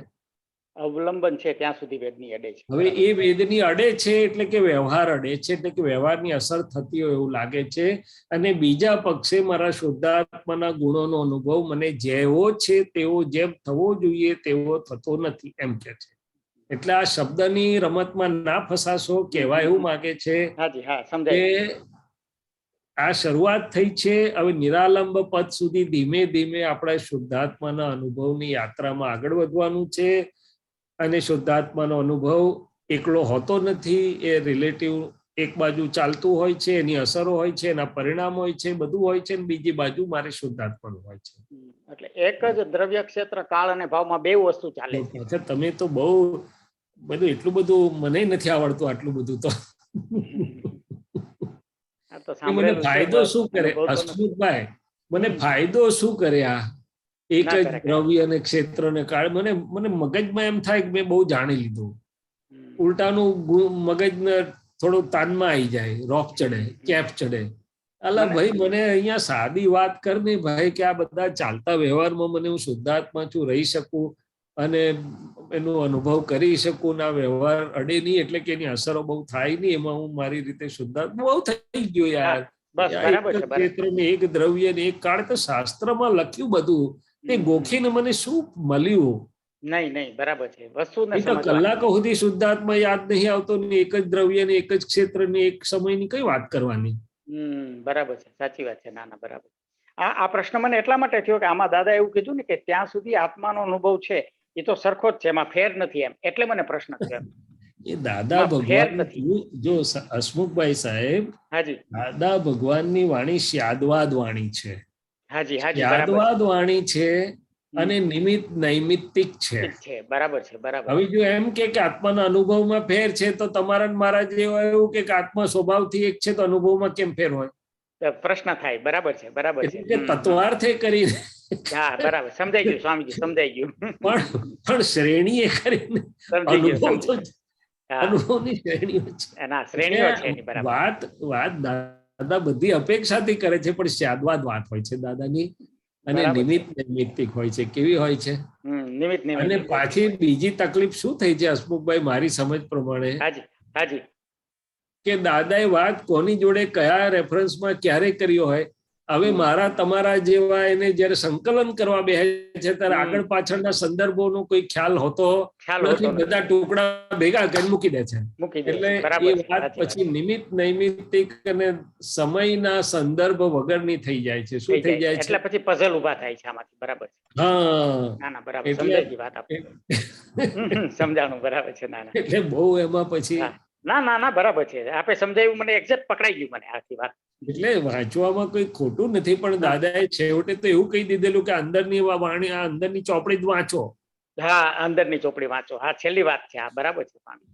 અવલંબન છે ત્યાં સુધી વેદની અડે છે. હવે એ વેદની અડે છે એટલે કે વ્યવહાર અડે છે, એટલે કે વ્યવહારની અસર થતી હોય એવું લાગે છે. અને બીજા પક્ષે મારા શુદ્ધાત્માના ગુણોનો અનુભવ મને જેવો છે તેવો, જેમ થવો જોઈએ તેવો થતો નથી, એમ કે છે. એટલે આ શબ્દની રમતમાં ના ફસાશો. કહેવા એવું માંગે છે કે આ શરૂઆત થઈ છે, હવે નિરાલંબ પદ સુધી ધીમે ધીમે આપણે શુદ્ધાત્માના અનુભવની યાત્રામાં આગળ વધવાનું છે. અને શુદ્ધાત્માનો અનુભવ એકલો હોતો નથી, એ રિલેટિવ એક બાજુ ચાલતું હોય છે, એની અસરો હોય છે, એના પરિણામ હોય છે, બધું હોય છે, અને બીજી બાજુ મારે શુદ્ધાત્માનું હોય છે. એટલે એક જ દ્રવ્ય ક્ષેત્ર, કાળ અને ભાવમાં બે વસ્તુ ચાલે છે. તમે તો બહુ બધું, એટલું બધું મને નથી આવડતું આટલું બધું. તો મને ફાયદો શું કરે હસમુખભાઈ? મને ફાયદો શું કરે આ એક જ દ્રવ્ય અને ક્ષેત્ર ને કાળ? મને મગજમાં એમ થાય કે મેં બહુ જાણી લીધું. ઉલટાનું મગજને થોડું તાનમાં આવી જાય, રોફ ચડે, કેપ ચડે. અલા ભાઈ, મને અહીંયા સાદી વાત કર ને ભાઈ, કે આ બધા ચાલતા વ્યવહારમાં મને હું શુદ્ધાત્મા છું રહી શકું અને એનો અનુભવ કરી શકું, ના વ્યવહાર અડે નહીં એટલે કે એની અસરો બહુ થાય નહીં, એમાં હું મારી રીતે શુદ્ધાત્મા બહુ થઈ ગયો યાર. ક્ષેત્ર ને એક દ્રવ્ય ને એક કાળ, તો શાસ્ત્રમાં લખ્યું બધું, તે ગોખીને મને શું મળ્યું? નહીં નહીં બરાબર છે, વસ્તુને એ તો સમજવાની. કલાકો સુધી શુદ્ધાત્મા યાદ નહીં આવતો ને એક જ દ્રવ્ય ને એક જ ક્ષેત્ર ને એક સમયની કઈ વાત કરવાની. બરાબર છે, સાચી વાત છે. ના ના બરાબર. આ પ્રશ્ન મને એટલા માટે થયો કે આમાં દાદા એવું કીધું ને કે ત્યાં સુધી આત્માનો અનુભવ છે એ તો સરખો જ છે, એમાં ફેર નથી એમ, એટલે મને પ્રશ્ન થયો. એ દાદા ભગવાન, જો હસમુખભાઈ સાહેબ, હાજી દાદા ભગવાનની વાણી શ્યાદવાદ વાણી છે. હાજી હાજી બરાબર શ્યાદવાદ વાણી છે અને નિમિત્ત નૈમિત્તિક છે. છે. બરાબર છે, બરાબર. હવે જો એમ કે આત્માના અનુભવમાં ફેર છે તો તમારા ને મારા જેવા એવું કે આત્મા સ્વભાવથી એક છે તો અનુભવમાં કેમ ફેર હોય? પ્રશ્ન થાય. બરાબર છે, બરાબર છે. તત્વાર્થે કરીને હા બરાબર, સમજાઈ ગયું સ્વામીજી, સમજાઈ ગયું. પણ શ્રેણીએ કરીને અનુભવ તો અનુભવની શ્રેણીઓ છે. ના શ્રેણીઓ છે એની, બરાબર. વાત દાદા બધી અપેક્ષાથી કરે છે, પણ શ્યાદવાદ વાત હોય છે દાદાની, અને નિમિત્ત નૈમિત્તિક હોય છે. કેવી હોય છે? નિમિત્ત નૈમિત્તિક. અને પાછી બીજી તકલીફ શું થઈ છે હસમુખભાઈ મારી સમજ પ્રમાણે? હાજી હાજી. કે દાદાએ વાત કોની જોડે કયા રેફરન્સમાં ક્યારે કર્યો હોય, હવે મારા તમારા જેવા એને જયારે સંકલન કરવા બેસે છે ત્યારે આગળ પાછળના સંદર્ભોનો કોઈ ખ્યાલ હોતો નથી, બધા ટુકડા ભેગા કરી મૂકી દે છે. એટલે એ વાત પછી નિમિત્ત નૈમિત્તિક અને સમયના સંદર્ભ વગરની થઈ જાય છે. શું થઈ જાય છે? એટલે પછી પઝલ ઉભા થાય છે આમાંથી. બરાબર છે. હા ના ના બરાબર, સમજાઈ ગઈ વાત આપણે. સમજાણું, બરાબર છે. ના ના એટલે બહુ એમાં પછી ના ના ના બરાબર છે, આપે સમજાવ્યું, મને એક્ઝેક્ટ પકડાઈ ગયું મને આખી વાત. એટલે વાંચવામાં કોઈ ખોટું નથી, પણ દાદાએ છેવટે તો એવું કહી દીધેલું કે અંદરની વાણી, આ અંદરની ચોપડી જ વાંચો. હા, અંદરની ચોપડી વાંચો. હા, છેલ્લી વાત છે. હા બરાબર છે સ્વામી,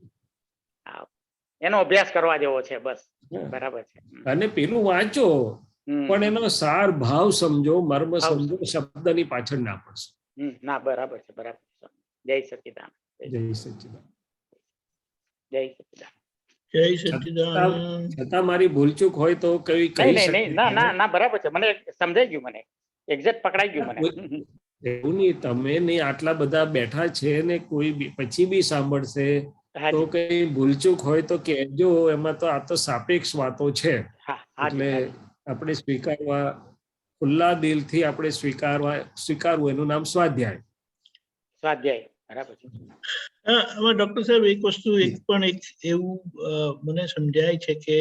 એનો અભ્યાસ કરવા જેવો છે. બસ બરાબર છે. અને પેલું વાંચો પણ એનો સાર ભાવ સમજો, મર્મ સમજો, શબ્દની પાછળ ના પડશો. ના બરાબર છે, બરાબર. જય સચ્ચિદાનંદ. જય સચ્ચિદાનંદ. જય સચ્ચિદાનંદ. જય સચ્ચિદાનંદ. છતાં મારી ભૂલચૂક હોય તો કઈ કહી શકે? ના ના ના બરાબર છે, મને સમજાઈ ગયું, મને એક્ઝેક્ટ પકડાઈ ગયું મને. એવું નહીં, તમે નહીં આટલા બધા બેઠા છે ને કોઈ પછી બી સાંભળશે તો કઈ ભૂલચૂક હોય તો કહેજો. એમાં તો આ તો સાપેક્ષ વાતો છે, એટલે આપણે સ્વીકારવા, ખુલ્લા દિલથી આપણે સ્વીકારવું, એનું નામ સ્વાધ્યાય. સ્વાધ્યાય, બરાબર છે. હવે ડોક્ટર સાહેબ એક વસ્તુ એક એવું મને સમજાય છે કે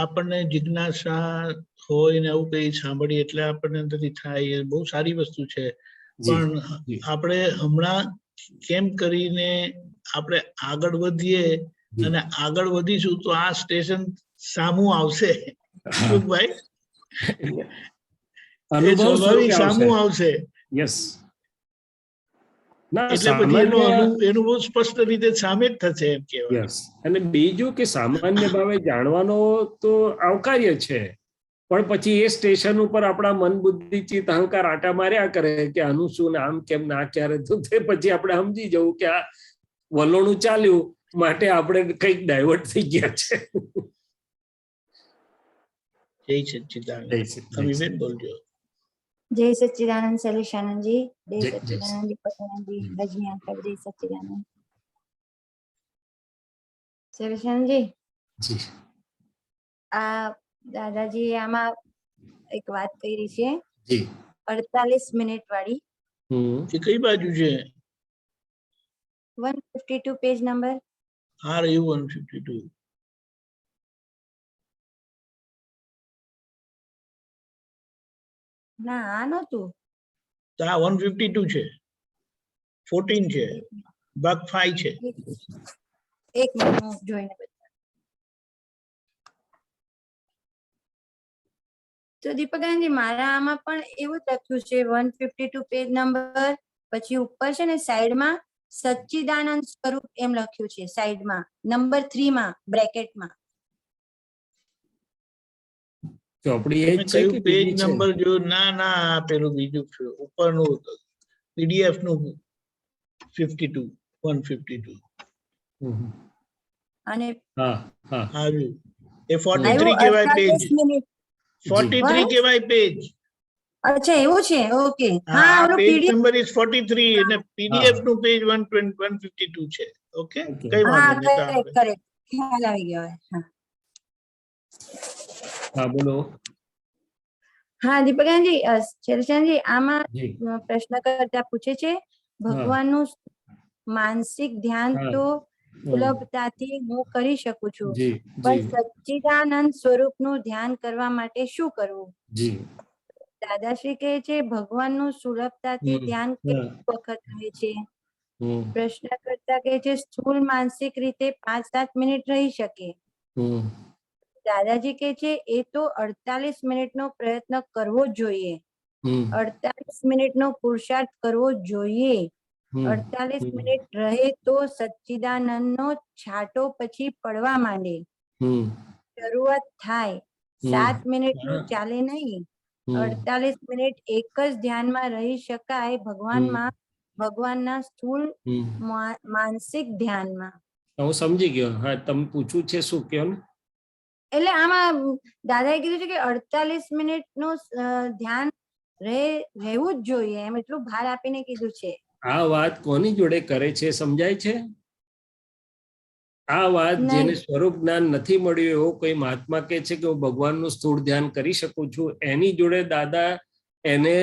આપણને જિજ્ઞાસા હોય ને એવું કઈ સાંભળીએ એટલે આપણને અંદરથી થાય, બહુ સારી વસ્તુ છે. પણ આપણે હમણાં કેમ કરીને આપણે આગળ વધીએ, અને આગળ વધીશું તો આ સ્ટેશન સામું આવશે ભાઈ, સ્વાભાવિક સામું આવશે. યસ. એટલે પછી એનું બહુ સ્પષ્ટ રીતે સામે જ થશે એમ કહેવાય. અને બીજું કે સામાન્ય ભાવે જાણવાનો તો આવકાર્ય છે, પણ પછી એ સ્ટેશન ઉપર આપણા મન બુદ્ધિ ચિત્ત અહંકાર આટા માર્યા કરે કે આનું શું ને આમ કેમ ના ક્યારે, તો તે પછી આપણે સમજી જવું કે આ વલોણું ચાલ્યું, માટે આપણે કઈક ડાયવર્ટ થઈ ગયા છે. જય સચ્ચિદાનંદ. બોલજો. जय सच्चिदानंद सैलेशानंद जी, जय सच्चिदानंद दीपकानंद जी, रजनी अंकल, जय सच्चिदानंद सैलेशानंद जी. आ दादाजी आमा एक વાત કરી છે જી, 48 મિનિટ વાળી. એ કઈ બાજુ છે? 152 પેજ નંબર. હા, રહ્યું 152. ના, આ નહોતું. આ 152 છે, 14 છે, ભાગ 5 છે. એક મિનિટ જોઈને બતા. તો દીપકાનંદજી, મારા આમાં પણ એવું જ લખ્યું છે 152 પેજ નંબર, પછી ઉપર છે ને સાઈડમાં સચ્ચિદાનંદ સ્વરૂપ એમ લખ્યું છે, સાઈડમાં નંબર 3 માં બ્રેકેટમાં. ચોપડી એ છે કે પેજ નંબર જો? ના ના, પેલું બીજું છે ઉપરનું પીડીએફ નું 52 152. અને આવ્યું એ 43 કહેવાય પેજ. 43 કહેવાય પેજ. અચ્છા, એવું છે. ઓકે. હા, પેજ નંબર ઇઝ 43 અને પીડીએફ નું પેજ 152 છે. ઓકે, કઈ વાંધો નહીં. કરેક્ટ, ખ્યાલ આવી ગયો. હા, બોલો. હા દીપકાનંદજી, શેરશાનજી, આમાં પ્રશ્ન કરતા પૂછે છે ભગવાનનું માનસિક ધ્યાન હા. તો સુલભતાથી હું કરી શકું છું, જી પણ જી સચ્ચિદાનંદ સ્વરૂપનું ધ્યાન કરવા માટે શું કરવું? જી દાદાશ્રી કહે છે ભગવાનનું સુલભતાથી ધ્યાન કેટલી વખત રહે છે? પ્રશ્નકર્તા કહે છે સ્થૂળ માનસિક રીતે 5-7 મિનિટ રહી શકે. દાદાજી કહે છે એ તો 48 મિનિટનો પ્રયત્ન કરવો જ જોઈએ, 48 મિનિટનો પુરુષાર્થ કરવો જોઈએ. 48 મિનિટ રહે તો સચ્ચિદાનંદનો છાંટો પછી પડવા માંડે, શરૂઆત થાય. 7 મિનિટનું ચાલે નહીં, 48 મિનિટ એક જ ધ્યાનમાં રહી શકાય, ભગવાનના સ્થૂળ માનસિક ધ્યાનમાં. હું સમજી ગયો. હા, તમે પૂછવું છે શું કહો ને? એટલે આમાં દાદાએ કીધું છે કે 48 મિનિટનું ધ્યાન રહેવું જ જોઈએ, એમ એટલું ભાર આપીને કીધું છે. આ વાત કોની જોડે કરે છે સમજાય છે? આ વાત જેને સ્વરૂપ જ્ઞાન નથી મળ્યું એવો કોઈ મહાત્મા કહે છે કે હું ભગવાનનું સ્થૂળ ધ્યાન કરી શકું છું, એની જોડે દાદા એને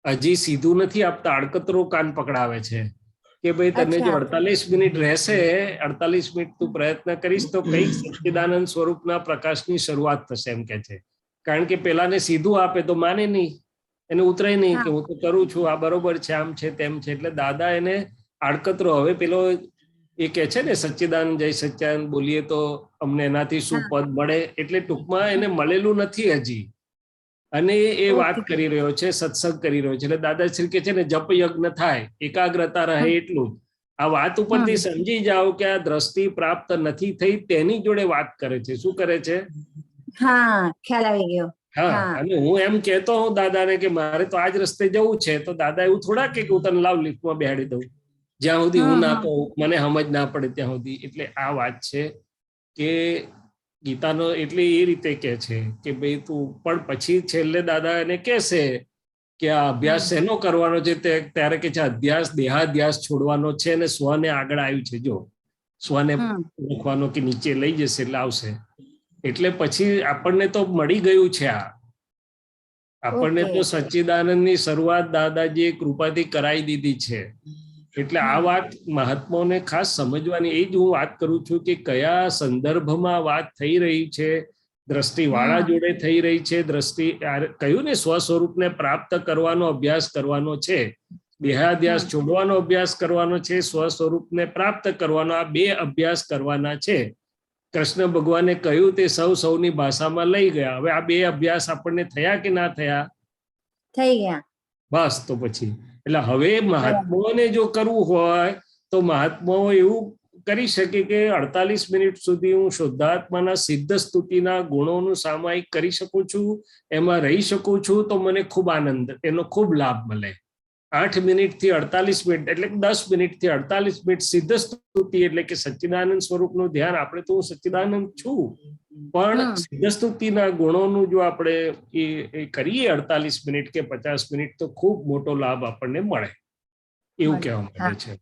હજી સીધું નથી આપતા, અડકતરો કાન પકડાવે છે કે ભાઈ તને જો 48 મિનિટ રહેશે, 48 મિનિટ તું પ્રયત્ન કરીશ તો કઈક સચ્ચિદાનંદ સ્વરૂપના પ્રકાશની શરૂઆત થશે એમ કે છે. કારણ કે પેલાને સીધું આપે તો માને નહીં, એને ઉતરાય નહીં કે હું તો કરું છું, આ બરોબર છે, આમ છે તેમ છે. એટલે દાદા એને આડકતરો, હવે પેલો એ કે છે ને સચ્ચિદાનંદ જય સચ્ચિદાનંદ બોલીએ તો અમને એનાથી શું પદ મળે, એટલે ટૂંકમાં એને મળેલું નથી હજી, અને એ વાત કરી રહ્યો છે, સત્સંગ કરી રહ્યો છે. એટલે દાદાશ્રી કે છે ને જપ યજ્ઞ થાય, એકાગ્રતા રહે એટલું. આ વાત ઉપરથી સમજી જાઓ કે આ દ્રષ્ટિ પ્રાપ્ત નથી થઈ તેની જોડે વાત કરે છે. શું કરે છે? હા, ખ્યાલ આવી ગયો. હા, અને હું એમ કેતો હું દાદાને કે મારે તો આજ રસ્તે જવું છે, તો દાદા એવું થોડા કે હું તને લાવ લિફ્ટમાં બેહાડી દઉં, જ્યાં સુધી હું ના કહું, મને સમજ ના પડે ત્યાં સુધી. એટલે આ વાત છે કે ગીતાનો એટલે એ રીતે કે છે કે ભાઈ તું, પણ પછી છેલ્લે દાદા એને કહેશે કે આ અભ્યાસ શેનો કરવાનો છે, ત્યારે કે છે અધ્યાસ દેહાધ્યાસ છોડવાનો છે અને સ્વને આગળ આવ્યું છે. જો સ્વને લખવાનો કે નીચે લઈ જશે એટલે આવશે. એટલે પછી આપણને તો મળી ગયું છે, આ આપણને તો સચ્ચિદાનંદની શરૂઆત દાદાજીએ કૃપાથી કરાવી દીધી છે. એટલે આ વાત મહાત્માઓને ખાસ સમજવાની. એ જ હું વાત કરું છું કે કયા સંદર્ભમાં વાત થઈ રહી છે, દ્રષ્ટિ વાળા જોડે થઈ રહી છે. દ્રષ્ટિ કહ્યું ને સ્વ સ્વરૂપને પ્રાપ્ત કરવાનો અભ્યાસ કરવાનો છે, દેહાધ્યાસ છોડવાનો અભ્યાસ કરવાનો છે, સ્વ સ્વરૂપને પ્રાપ્ત કરવાનો, આ બે અભ્યાસ કરવાના છે. કૃષ્ણ ભગવાને કહ્યું તે સૌની ભાષામાં લઈ ગયા. હવે આ બે અભ્યાસ આપણને થયા કે ના થયા? થઈ ગયા. બસ તો પછી એટલે હવે મહાત્માઓને જો કરવું હોય તો મહાત્માઓ એવું કરી શકે કે 48 મિનિટ સુધી હું શુદ્ધાત્માના સિદ્ધ સ્તુતિના ગુણોનું સામાયિક કરી શકું છું, એમાં રહી શકું છું, તો મને ખૂબ આનંદ, એનો ખૂબ લાભ મળે. 8 મિનિટથી 48 મિનિટ એટલે 10 મિનિટથી 48 મિનિટ સિદ્ધ સ્તુતિ એટલે કે સચ્ચિદાનંદ સ્વરૂપનું ધ્યાન. આપણે તો હું સચ્ચિદાનંદ છું, પણ સિદ્ધ સ્તુતિના ગુણોનું જો આપણે એ કરીએ 48 મિનિટ કે 50 મિનિટ તો ખૂબ મોટો લાભ આપણને મળે, એવું કહેવા માંગે છે.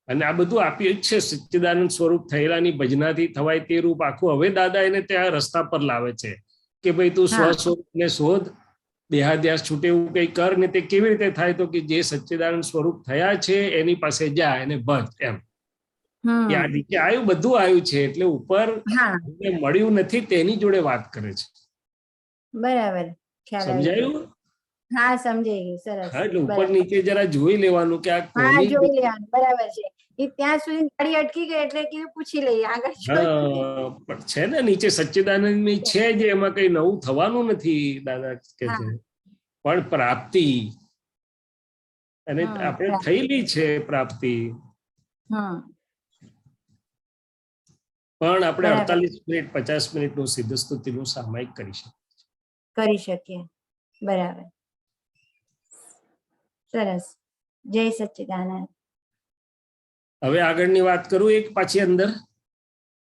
અને આ બધું આપ્યું જ છે, સચ્ચિદાનંદ સ્વરૂપ થયેલાની ભજનાથી થવાય તે રૂપ આખું. હવે દાદા એને ત્યાં રસ્તા પર લાવે છે કે ભાઈ તું સ્વ સ્વરૂપને શોધ, દેહાધ્યાસ છૂટે એવું કઈ કર ને. તે કેવી રીતે થાય? તો કે જે સચ્ચિદાનંદ સ્વરૂપ થયા છે એની પાસે જા, એને ભજ. એમ આ નીચે આવ્યું, બધું આવ્યું છે, એટલે ઉપર મળ્યું નથી તેની જોડે વાત કરે છે. બરાબર, સમજાયું? હા, સમજાઈ ગયું. સરસ. એટલે ઉપર નીચે જરા જોઈ લેવાનું કે આ કોની જોઈ લેવાનું. બરાબર છે. એ ત્યાં સુધી ગાડી અટકી ગઈ એટલે કે પૂછી લઈએ આગળ. પણ છે ને નીચે સચ્ચિદાનંદ ની છે જ, એમાં કઈ નવું થવાનું નથી દાદા કે છે. પણ પ્રાપ્તિ અને આપણે થયેલી છે પ્રાપ્તિ, પણ આપણે 48 મિનિટ 50 મિનિટનું સિદ્ધ સ્તુતિનું સામાયિક કરી શકીએ. બરાબર, સરસ. જય સચ્ચિદાનંદ. હવે આગળની વાત કરું એક પાછી અંદર,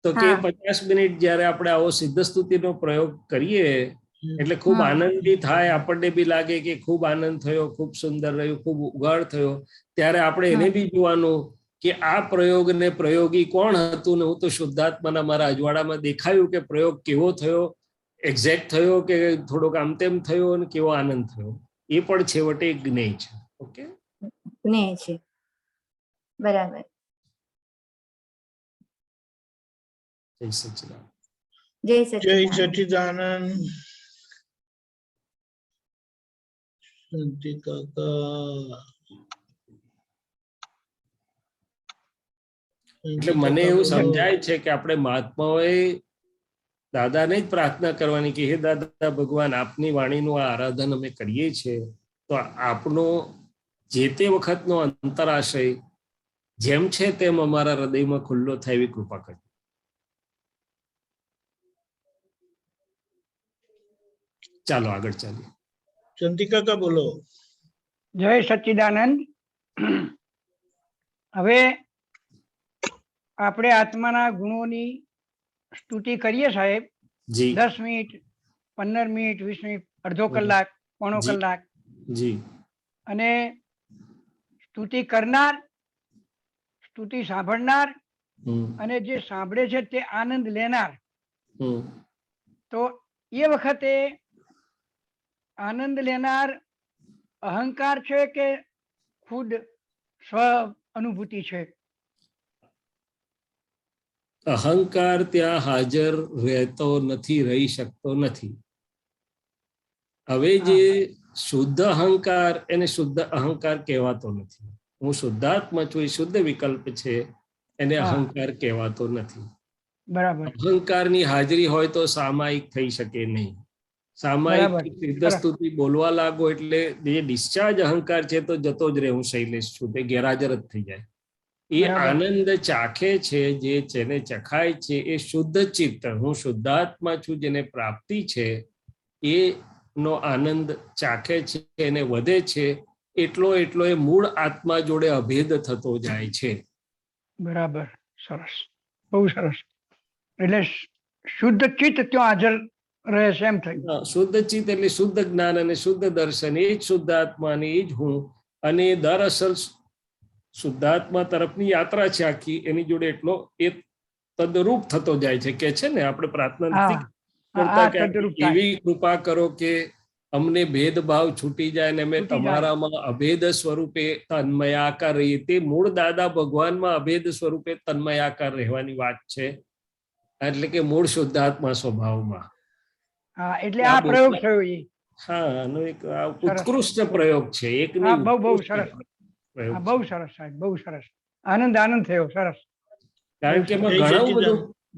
તો કે 50 મિનિટ જયારે આપણે આવો સિદ્ધ સ્તુતિનો પ્રયોગ કરીએ એટલે ખૂબ આનંદી થાય, આપણને બી લાગે કે ખૂબ આનંદ થયો, ખૂબ સુંદર રહ્યું, ખૂબ ઉગાડ થયો. ત્યારે આપણે એને બી જોવાનું કે આ પ્રયોગને પ્રયોગી કોણ હતું, ને હું તો શુદ્ધાત્માના મારા અજવાળામાં દેખાયું કે પ્રયોગ કેવો થયો, એક્ઝેક્ટ થયો કે થોડોક આમ તેમ થયો, અને કેવો આનંદ થયો. એ પણ છેવટે જ્ઞેય છે. ઓકે. સ્નેહ છે. બરાબર. જય સચ્ચિદાનંદ. જય જય સચ્ચિદાનંદ. સચ્ચિદાનંદ. શાંતિ કાકા. એટલે મને એવું સમજાય છે કે આપણે મહાત્માઓએ દાદાને જ પ્રાર્થના કરવાની કે હે દાદા ભગવાન, આપની વાણીનું આ આરાધન અમે કરીએ છીએ, તો આપનો જે તે વખતનો અંતરાશય જેમ છે તેમ અમારા હૃદયમાં ખુલ્લો થાય એવી કૃપા કરી. ચાલો આગળ ચાલીએ. શાંતિ કાકા બોલો. જય સચ્ચિદાનંદ. હવે આપણે આત્માના ગુણોની સ્તુતિ કરીએ સાહેબ. જી 10 મિનિટ, 15 મિનિટ, 20 મિનિટ, અડધો કલાક, પોણો જી. કલાક. જી અને સ્તુતિ કરનાર, સ્તુતિ સાંભળનાર અને જે સાંભળે છે તે આનંદ લેનાર, તો એ વખતે આનંદ લેનાર અહંકાર છે કે ખુદ સ્વ અનુભૂતિ છે? અહંકાર ત્યાં હાજર રહેતો નથી, રહી શકતો નથી. હવે જે શુદ્ધ અહંકાર, એને શુદ્ધ અહંકાર કહેવાતો નથી. હું શુદ્ધાત્મા છું, એ શુદ્ધ વિકલ્પ છે, એને અહંકાર કહેવાતો નથી. બરાબર. અહંકારની હાજરી હોય તો સામાયિક થઈ શકે નહીં. સામાયિક સિદ્ધ સ્તુતિ બોલવા લાગો એટલે જે ડિસ્ચાર્જ અહંકાર છે તો જતો જ રહે, હું શૈલેષ છું, તે ગેરહાજર જ થઈ જાય. એ આનંદ ચાખે છે, જે જેને ચખાય છે એ શુદ્ધ ચિત્ત, હું શુદ્ધાત્મા છું, જેને પ્રાપ્તિ છે એ નો આનંદ ચાખે છે, એને વધે છે, એટલો એટલો એ મૂળ આત્મા જોડે અભેદ થતો જાય છે. બરાબર. સરસ, બહુ સરસ. એટલે શુદ્ધ ચિત્ત ત્યાં હાજર રહે છે એમ થયું. શુદ્ધ ચિત્ત એટલે શુદ્ધ જ્ઞાન અને શુદ્ધ દર્શન, એ જ શુદ્ધ આત્મા ને એ જ હું. અને દરઅસલ શુદ્ધાત્મા તરફની યાત્રા છે આખી, એની જોડે એટલો એ તદરૂપ થતો જાય છે. કે છે ને આપણે પ્રાર્થના નથી કરતા કે એવી કૃપા કરો કે અમને ભેદભાવ છૂટી જાય ને અમે તમારામાં અભેદ સ્વરૂપે તન્મયાકાર રહીએ. તે મૂળ દાદા ભગવાનમાં અભેદ સ્વરૂપે તન્મયાકાર રહેવાની વાત છે, એટલે કે મૂળ શુદ્ધાત્મા સ્વભાવમાં. એટલે આ પ્રયોગ થયો. હા, આનો એક ઉત્કૃષ્ટ પ્રયોગ છે. એક બહુ સરસ, બહુ સરસ સાહેબ, બહુ સરસ. આનંદ થયો. સરસ. કારણ કે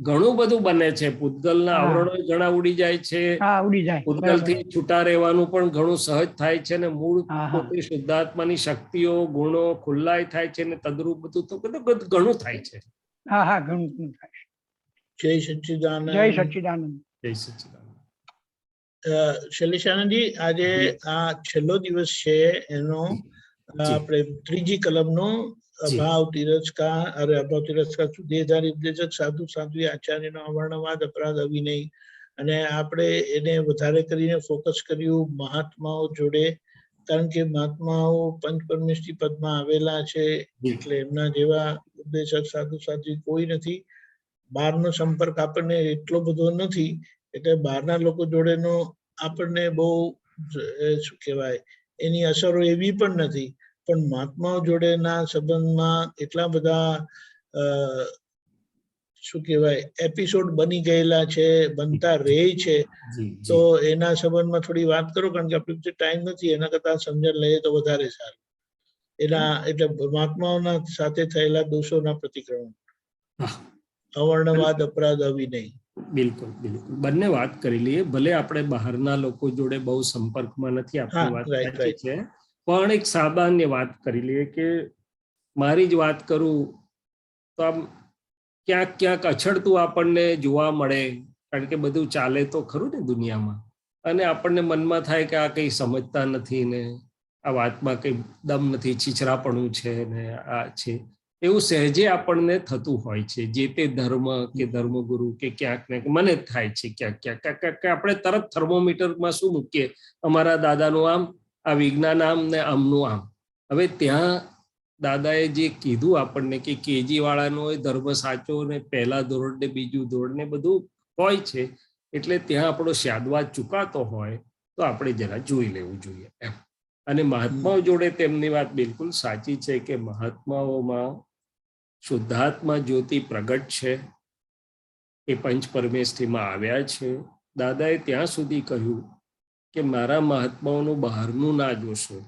ઘણું બધું બને છે. પૂતગલના આવરણો ઘણા ઉડી જાય છે. પૂતગલથી છૂટા રહેવાનું પણ ઘણું સહજ થાય છે, ને મૂળ પોતે શુદ્ધાત્માની શક્તિઓ, ગુણો ખુલ્લાય થાય છે, ને તદરૂપ બધું તો બધું ઘણું થાય છે. હા, ઘણું થાય છે. જય સચ્ચિદાનંદ. જય સચ્ચિદાનંદ. જય સચ્ચિદાનંદ. શૈલેષાનંદજી, આજે આ છેલ્લો દિવસ છે એનો આપણે ત્રીજી કલમનો અભાવ તિરસ્કાર દેહધારી ઉપદેશક સાધુ સાધ્વી આચાર્યનો અવર્ણવાદ અપરાધ અવિનય, અને આપણે એને વધારે કરીને ફોકસ કર્યું મહાત્માઓ જોડે, કારણ કે મહાત્માઓ પંચ પરમેષ્ઠી પદમાં આવેલા છે, એટલે એમના જેવા ઉપદેશક સાધુ સાધ્વી કોઈ નથી. બહારનો સંપર્ક આપણને એટલો બધો નથી, એટલે બહારના લોકો જોડેનો આપણને બહુ શું કહેવાય એની અસરો એવી પણ નથી. પણ મહાત્માઓ જોડેના સંબંધમાં એટલા બધા શું કહેવાય એપિસોડ બની ગયેલા છે, બનતા રહે છે. તો એના સંબંધમાં થોડી વાત કરો, કારણ કે આપણી પાસે ટાઈમ નથી. એના કરતા સમજણ લઈએ તો વધારે સારું. એટલે મહાત્માઓના સાથે થયેલા દોષોના પ્રતિક્રમણ, અવર્ણવાદ અપરાધ અવિનય. બિલકુલ બિલકુલ, બંને વાત કરી લઈએ. ભલે આપણે બહારના લોકો જોડે બહુ સંપર્કમાં નથી, આપણી વાત સાચી છે, પણ એક સામાન્ય વાત કરી લઈએ કે મારી જ વાત કરું તો આમ ક્યાંક અછડતું આપણને જોવા મળે, કારણ કે બધું ચાલે તો ખરું ને દુનિયામાં, અને આપણને મનમાં થાય કે આ કંઈ સમજતા નથી ને આ વાતમાં કંઈ દમ નથી, છીછરાપણું છે ને આ છે, એવું સહેજે આપણને થતું હોય છે. જે તે ધર્મ કે ધર્મગુરુ કે ક્યાંક ને મને જ થાય છે ક્યાંક આપણે તરત થર્મોમીટરમાં શું મૂકીએ, અમારા દાદાનું આમ, આ વિજ્ઞાન આમ ને આમનું આમ. હવે ત્યાં દાદાએ જે કીધું આપણને કે કેજી વાળાનો ધર્મ સાચો ને પહેલા ધોરણ ને બીજું ધોરણ ને બધું હોય છે, એટલે ત્યાં આપણો સ્યાદવાદ ચૂકાતો હોય તો આપણે જરા જોઈ લેવું જોઈએ એમ. અને મહાત્માઓ જોડે તેમની વાત બિલકુલ સાચી છે કે મહાત્માઓમાં શુદ્ધાત્મા જ્યોતિ પ્રગટ છે, એ પંચ પરમેષ્ઠીમાં આવ્યા છે. દાદાએ ત્યાં સુધી કહ્યું કે મારા મહાત્માઓનું બહારનું ના જોશો,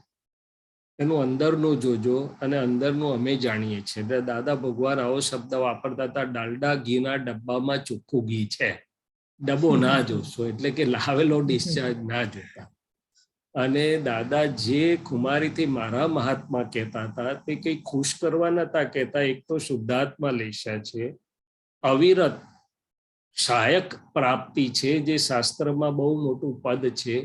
એનું અંદરનું જોજો, અને અંદરનું અમે જાણીએ છીએ. દાદા ભગવાન આવો શબ્દ વાપરતા હતા, ડાલડા ઘીના ડબ્બામાં ચોખ્ખું ઘી છે, ડબ્બો ના જોશો, એટલે કે લાવેલો ડિસ્ચાર્જ ના જોતા. અને દાદા જે ખુમારીથી મારા મહાત્મા કહેતા હતા તે કઈ ખુશ કરવા નતા કહેતા. એક તો શુદ્ધાત્મા લેશા છે, અવિરત સહાયક પ્રાપ્તિ છે, જે શાસ્ત્રમાં બહુ મોટું પદ છે.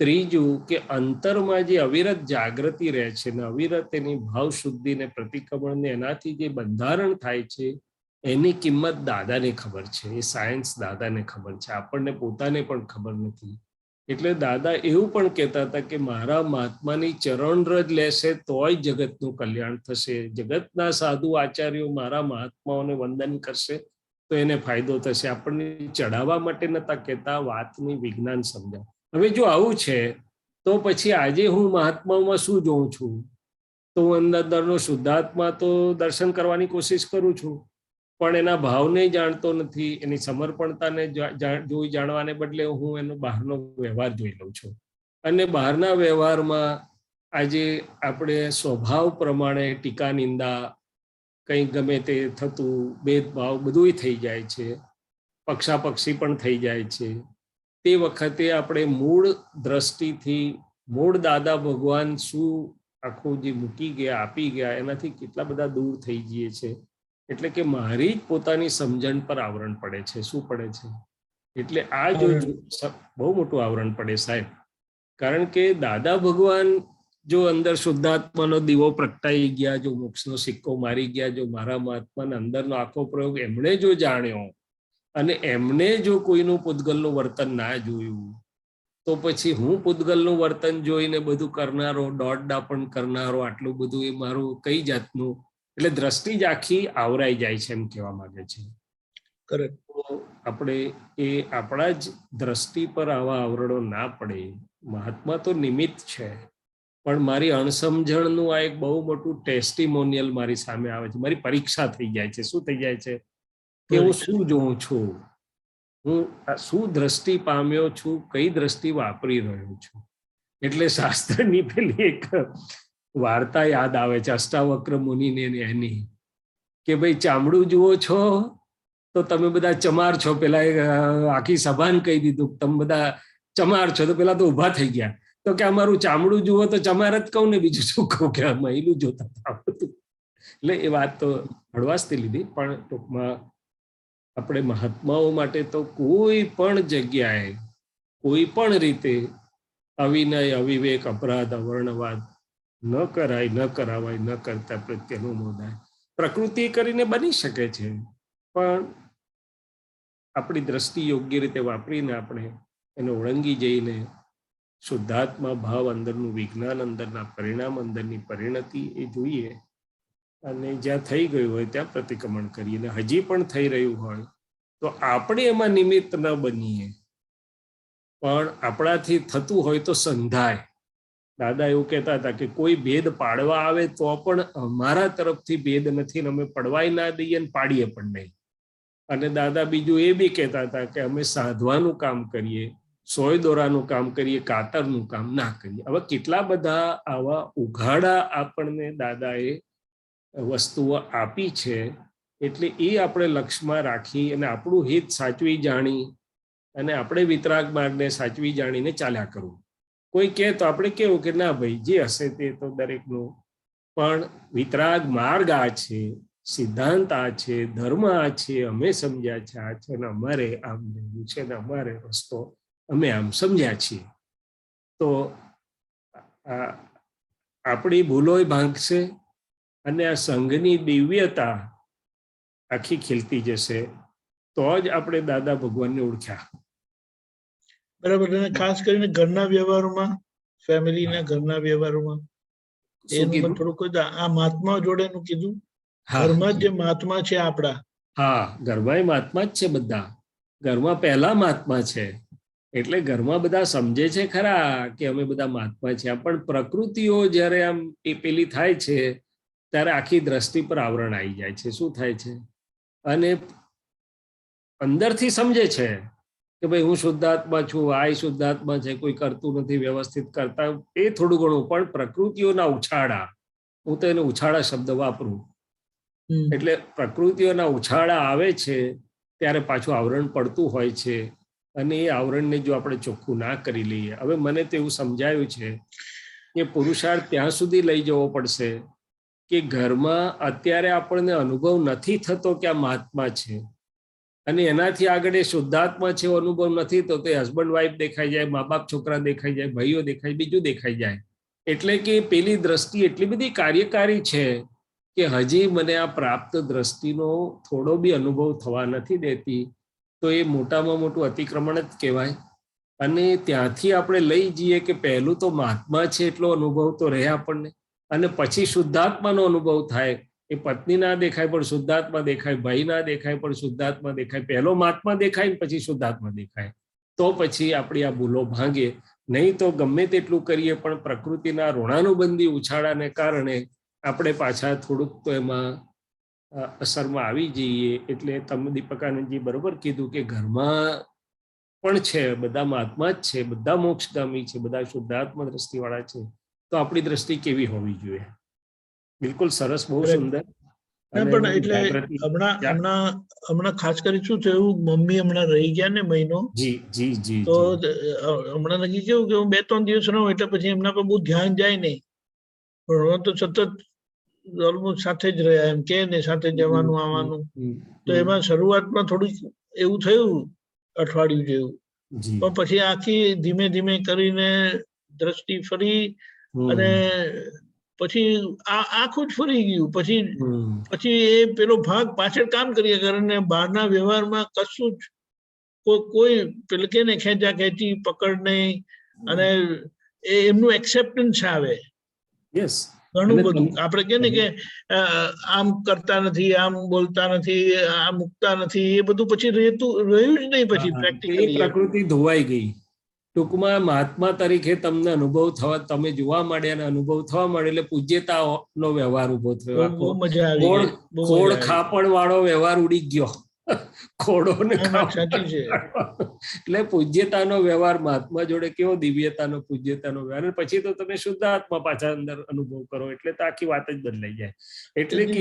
ત્રીજું કે અંતરમાં જે અવિરત જાગૃતિ રહે છે ને અવિરત એની ભાવ શુદ્ધિ ને પ્રતિક્રમણ ને એનાથી જે બંધારણ થાય છે, એની કિંમત દાદાને ખબર છે. એ સાયન્સ દાદાને ખબર છે, આપણને પોતાને પણ ખબર નથી. એટલે દાદા એવું પણ કહેતા હતા કે મારા મહાત્માની ચરણ રજ લેશે તોય જગતનું કલ્યાણ થશે. જગતના સાધુ આચાર્યો મારા મહાત્માઓને વંદન કરશે તો એને ફાયદો થશે. આપણને ચડાવવા માટે નતા કહેતા, વાતની વિજ્ઞાન સમજાવ. હવે જો આવું છે તો પછી આજે હું મહાત્માઓમાં શું જોઉં છું? તો હું અંદરનો શુદ્ધાત્મા તો દર્શન કરવાની કોશિશ કરું છું, પણ એના ભાવને જાણતો નથી. એની સમર્પણતાને જોઈ જાણવાને બદલે હું એનો બહારનો વ્યવહાર જોઈ લઉં છું. અને બહારના વ્યવહારમાં આજે આપણે સ્વભાવ પ્રમાણે ટીકા નિંદા, કંઈ ગમે તે થતું, ભેદભાવ બધું થઈ જાય છે, પક્ષાપક્ષી પણ થઈ જાય છે. તે વખતે આપણે મૂળ દ્રષ્ટિથી, મૂળ દાદા ભગવાન શું આખું જે મૂકી ગયા, આપી ગયા, એનાથી કેટલા બધા દૂર થઈ જઈએ છે. એટલે કે મારી જ પોતાની સમજણ પર આવરણ પડે છે. શું પડે છે? એટલે આ જો બહુ મોટું આવરણ પડે સાહેબ. કારણ કે દાદા ભગવાન જો અંદર શુદ્ધાત્માનો દીવો પ્રગટાઈ ગયા, જો મોક્ષનો સિક્કો મારી ગયા, જો મારા મહાત્માના અંદરનો આખો પ્રયોગ એમણે જો જાણ્યો અને એમને જો કોઈનું પૂતગલનું વર્તન ના જોયું, તો પછી હું પૂતગલનું વર્તન જોઈને બધું કરનારો, દોડડાપણ કરનારો, આટલું બધું એ મારું કઈ જાતનું? એટલે દ્રષ્ટિ જ આખી આવરાઈ જાય છે, એમ કહેવા માંગે છે. તો આપણે એ આપણા જ દ્રષ્ટિ પર આવા આવરણો ના પડે. મહાત્મા તો નિમિત્ત છે, પણ મારી અણસમજણનું આ એક બહુ મોટું ટેસ્ટિમોનિયલ મારી સામે આવે છે. મારી પરીક્ષા થઈ જાય છે. શું થઈ જાય છે? કે હું શું જોઉં છું, હું શું દ્રષ્ટિ પામ્યો છું, કઈ દ્રષ્ટિ વાપરી રહ્યો છું. એટલે શાસ્ત્રની પેલી એક વાર્તા યાદ આવે છે, અષ્ટાવક્ર મુનિને એની, કે ભાઈ ચામડું જુઓ છો તો તમે બધા ચમાર છો. પેલા આખી સભાને કહી દીધું તમે બધા ચમાર છો, તો પેલા તો ઉભા થઈ ગયા. તો કે અમારું ચામડું જુઓ તો ચમાર જ કહું ને, બીજું શું કહું, કે મહિલું જોતા આવડતું. એટલે એ વાત તો હળવાશથી લીધી, પણ ટૂંકમાં આપણે મહાત્માઓ માટે તો કોઈ પણ જગ્યાએ, કોઈ પણ રીતે અવિનય, અવિવેક, અપરાધ, અવર્ણવાદ ન કરાય, ન કરાવાય, ન કરતા પ્રત્યેનું મોદાય. પ્રકૃતિ કરીને બની શકે છે, પણ આપણી દ્રષ્ટિ યોગ્ય રીતે વાપરીને આપણે એને ઓળંગી જઈને શુદ્ધાત્મા ભાવ, અંદરનું વિજ્ઞાન, અંદરના પરિણામ, અંદરની પરિણતિ એ જોઈએ. અને જ્યાં થઈ ગયું હોય ત્યાં પ્રતિક્રમણ કરીએ. અને હજી પણ થઈ રહ્યું હોય તો આપણે એમાં નિમિત્ત ન બનીએ, પણ આપણાથી થતું હોય તો સંધાય. દાદા એવું કહેતા હતા કે કોઈ ભેદ પાડવા આવે તો પણ અમારા તરફથી ભેદ નથી, અમે પડવાય ના દઈએ અને પાડીએ પણ નહીં. અને દાદા બીજું એ બી કહેતા હતા કે અમે સાધવાનું કામ કરીએ, સોય દોરાનું કામ કરીએ, કાતરનું કામ ના કરીએ. હવે કેટલા બધા આવા ઉઘાડા આપણને દાદાએ વસ્તુઓ આપી છે. એટલે એ આપણે લક્ષ્યમાં રાખી અને આપણું હિત સાચવી જાણી અને આપણે વિતરાગ માર્ગને સાચવી જાણીને ચાલ્યા કરવું. કોઈ કહે તો આપણે કેવું કે ના ભાઈ, જે હશે તે તો દરેકનું, પણ વિતરાગ માર્ગ આ છે, સિદ્ધાંત આ છે, ધર્મ આ છે, અમે સમજ્યા છે આ છે, અને અમારે આમ રહેવું છે, ને અમારે રસ્તો અમે આમ સમજ્યા છીએ. તો આપણી ભૂલોય ભાંગશે અને આ સંઘની દિવ્યતા આખી ખીલતી જશે. તો જ આપણે દાદા ભગવાનને ઓળખ્યા. બરાબર. અને ખાસ કરીને ઘરના વ્યવહારોમાં, ફેમિલીના ઘરના વ્યવહારોમાં એનું થોડુંક આ મહાત્મા જોડેનું કીધું. ઘરમાં જે મહાત્મા છે આપણા, હા, ઘરમાં મહાત્મા જ છે બધા. ઘરમાં પહેલા મહાત્મા છે. એટલે ઘરમાં બધા સમજે છે ખરા કે અમે બધા મહાત્મા છીએ, પણ પ્રકૃતિઓ જ્યારે આમ એ પેલી થાય છે ત્યારે આખી દ્રષ્ટિ પર આવરણ આવી જાય છે. શું થાય છે? અને અંદરથી સમજે છે કે ભાઈ હું શુદ્ધાત્મા છું, આ શુદ્ધાત્મા છે, કોઈ કરતું નથી વ્યવસ્થિત કરતા, એ થોડું ઘણું, પણ પ્રકૃતિઓના ઉછાળા, હું તો એને ઉછાળા શબ્દ વાપરું, એટલે પ્રકૃતિઓના ઉછાળા આવે છે ત્યારે પાછું આવરણ પડતું હોય છે. અને એ આવરણને જો આપણે ચોખ્ખું ના કરી લઈએ, હવે મને તો એવું સમજાયું છે કે પુરુષાર્થ ત્યાં સુધી લઈ જવો પડશે કે ઘરમાં અત્યારે આપણને અનુભવ નથી થતો કે આ મહાત્મા છે, અને એનાથી આગળ એ શુદ્ધાત્મા છે અનુભવ નથી થતો, એ હસબન્ડ વાઈફ દેખાઈ જાય, મા બાપ છોકરા દેખાઈ જાય, ભાઈઓ દેખાય, બીજું દેખાઈ જાય. એટલે કે પેલી દ્રષ્ટિ એટલી બધી કાર્યકારી છે કે હજી મને આ પ્રાપ્ત દ્રષ્ટિનો થોડો બી અનુભવ થવા નથી દેતી. તો એ મોટામાં મોટું અતિક્રમણ જ કહેવાય. અને ત્યાંથી આપણે લઈ જઈએ કે પહેલું તો મહાત્મા છે એટલો અનુભવ તો રહે આપણને, અને પછી શુદ્ધાત્માનો અનુભવ થાય. એ પત્ની ના દેખાય પણ શુદ્ધાત્મા દેખાય, ભાઈ ના દેખાય પણ શુદ્ધાત્મા દેખાય, પહેલો મહાત્મા દેખાય ને પછી શુદ્ધાત્મા દેખાય, તો પછી આપણી આ ભૂલો ભાંગે. નહીં તો ગમે તેટલું કરીએ પણ પ્રકૃતિના ઋણાનુબંધી ઉછાળાને કારણે આપણે પાછા થોડુંક તો એમાં અસરમાં આવી જઈએ. એટલે તમે દીપકાનંદજી બરોબર કીધું કે ઘરમાં પણ છે, બધા મહાત્મા જ છે, બધા મોક્ષગામી છે, બધા શુદ્ધાત્મા દ્રષ્ટિવાળા છે, તો આપણી દ્રષ્ટિ કેવી હોવી જોઈએ? બિલકુલ સરસ, બહુ સુંદર. પણ એટલે હમણાં ખાસ કરી શું થયું, મમ્મી હમણાં રહી ગયા ને મહિનો, તો હમણાં નક્કી કેવું કે હું 2-3 દિવસ રહું એટલે પછી એમના પર બહુ ધ્યાન જાય નહીં, પણ હવે તો સતત ઓલમોસ્ટ સાથે જ રહ્યા, એમ કે ને સાથે જવાનું આવવાનું. તો એમાં શરૂઆતમાં થોડું એવું થયું, અઠવાડિયું જેવું, પણ પછી આખી ધીમે ધીમે કરીને દ્રષ્ટિ ફરી, અને પછી આખું જ ફરી ગયું. પછી એ પેલો ભાગ પાછળ કામ કર્યા કરે ને બહારના વ્યવહારમાં કશું જ કોઈ પેલે કે ને ખેંચા ખેંચી પકડ નહીં, અને એમનું એક્સેપ્ટન્સ આવે. ઘણું બધું આપણે કે ને કે આમ કરતા નથી, આમ બોલતા નથી, આમ મૂકતા નથી, એ બધું પછી રહ્યું જ નહીં. પછી પ્રેક્ટિકલી પ્રકૃતિ ધોવાઈ ગઈ. ટૂંકમાં મહાત્મા તરીકે તમને અનુભવ થવા, તમે જોવા માંડ્યા અને અનુભવ થવા માંડે એટલે પૂજ્યતાનો વ્યવહાર ઉભો થયો. ખોડ ખાપણ વાળો વ્યવહાર ઉડી ગયો, ખોડો ને એટલે પૂજ્યતાનો વ્યવહાર મહાત્મા જોડે કેવો દિવ્યતાનો પૂજ્યતાનો વ્યવહાર. પછી તો તમે શુદ્ધાત્મા પાછા અંદર અનુભવ કરો એટલે તો આખી વાત જ બદલાઈ જાય. એટલે કે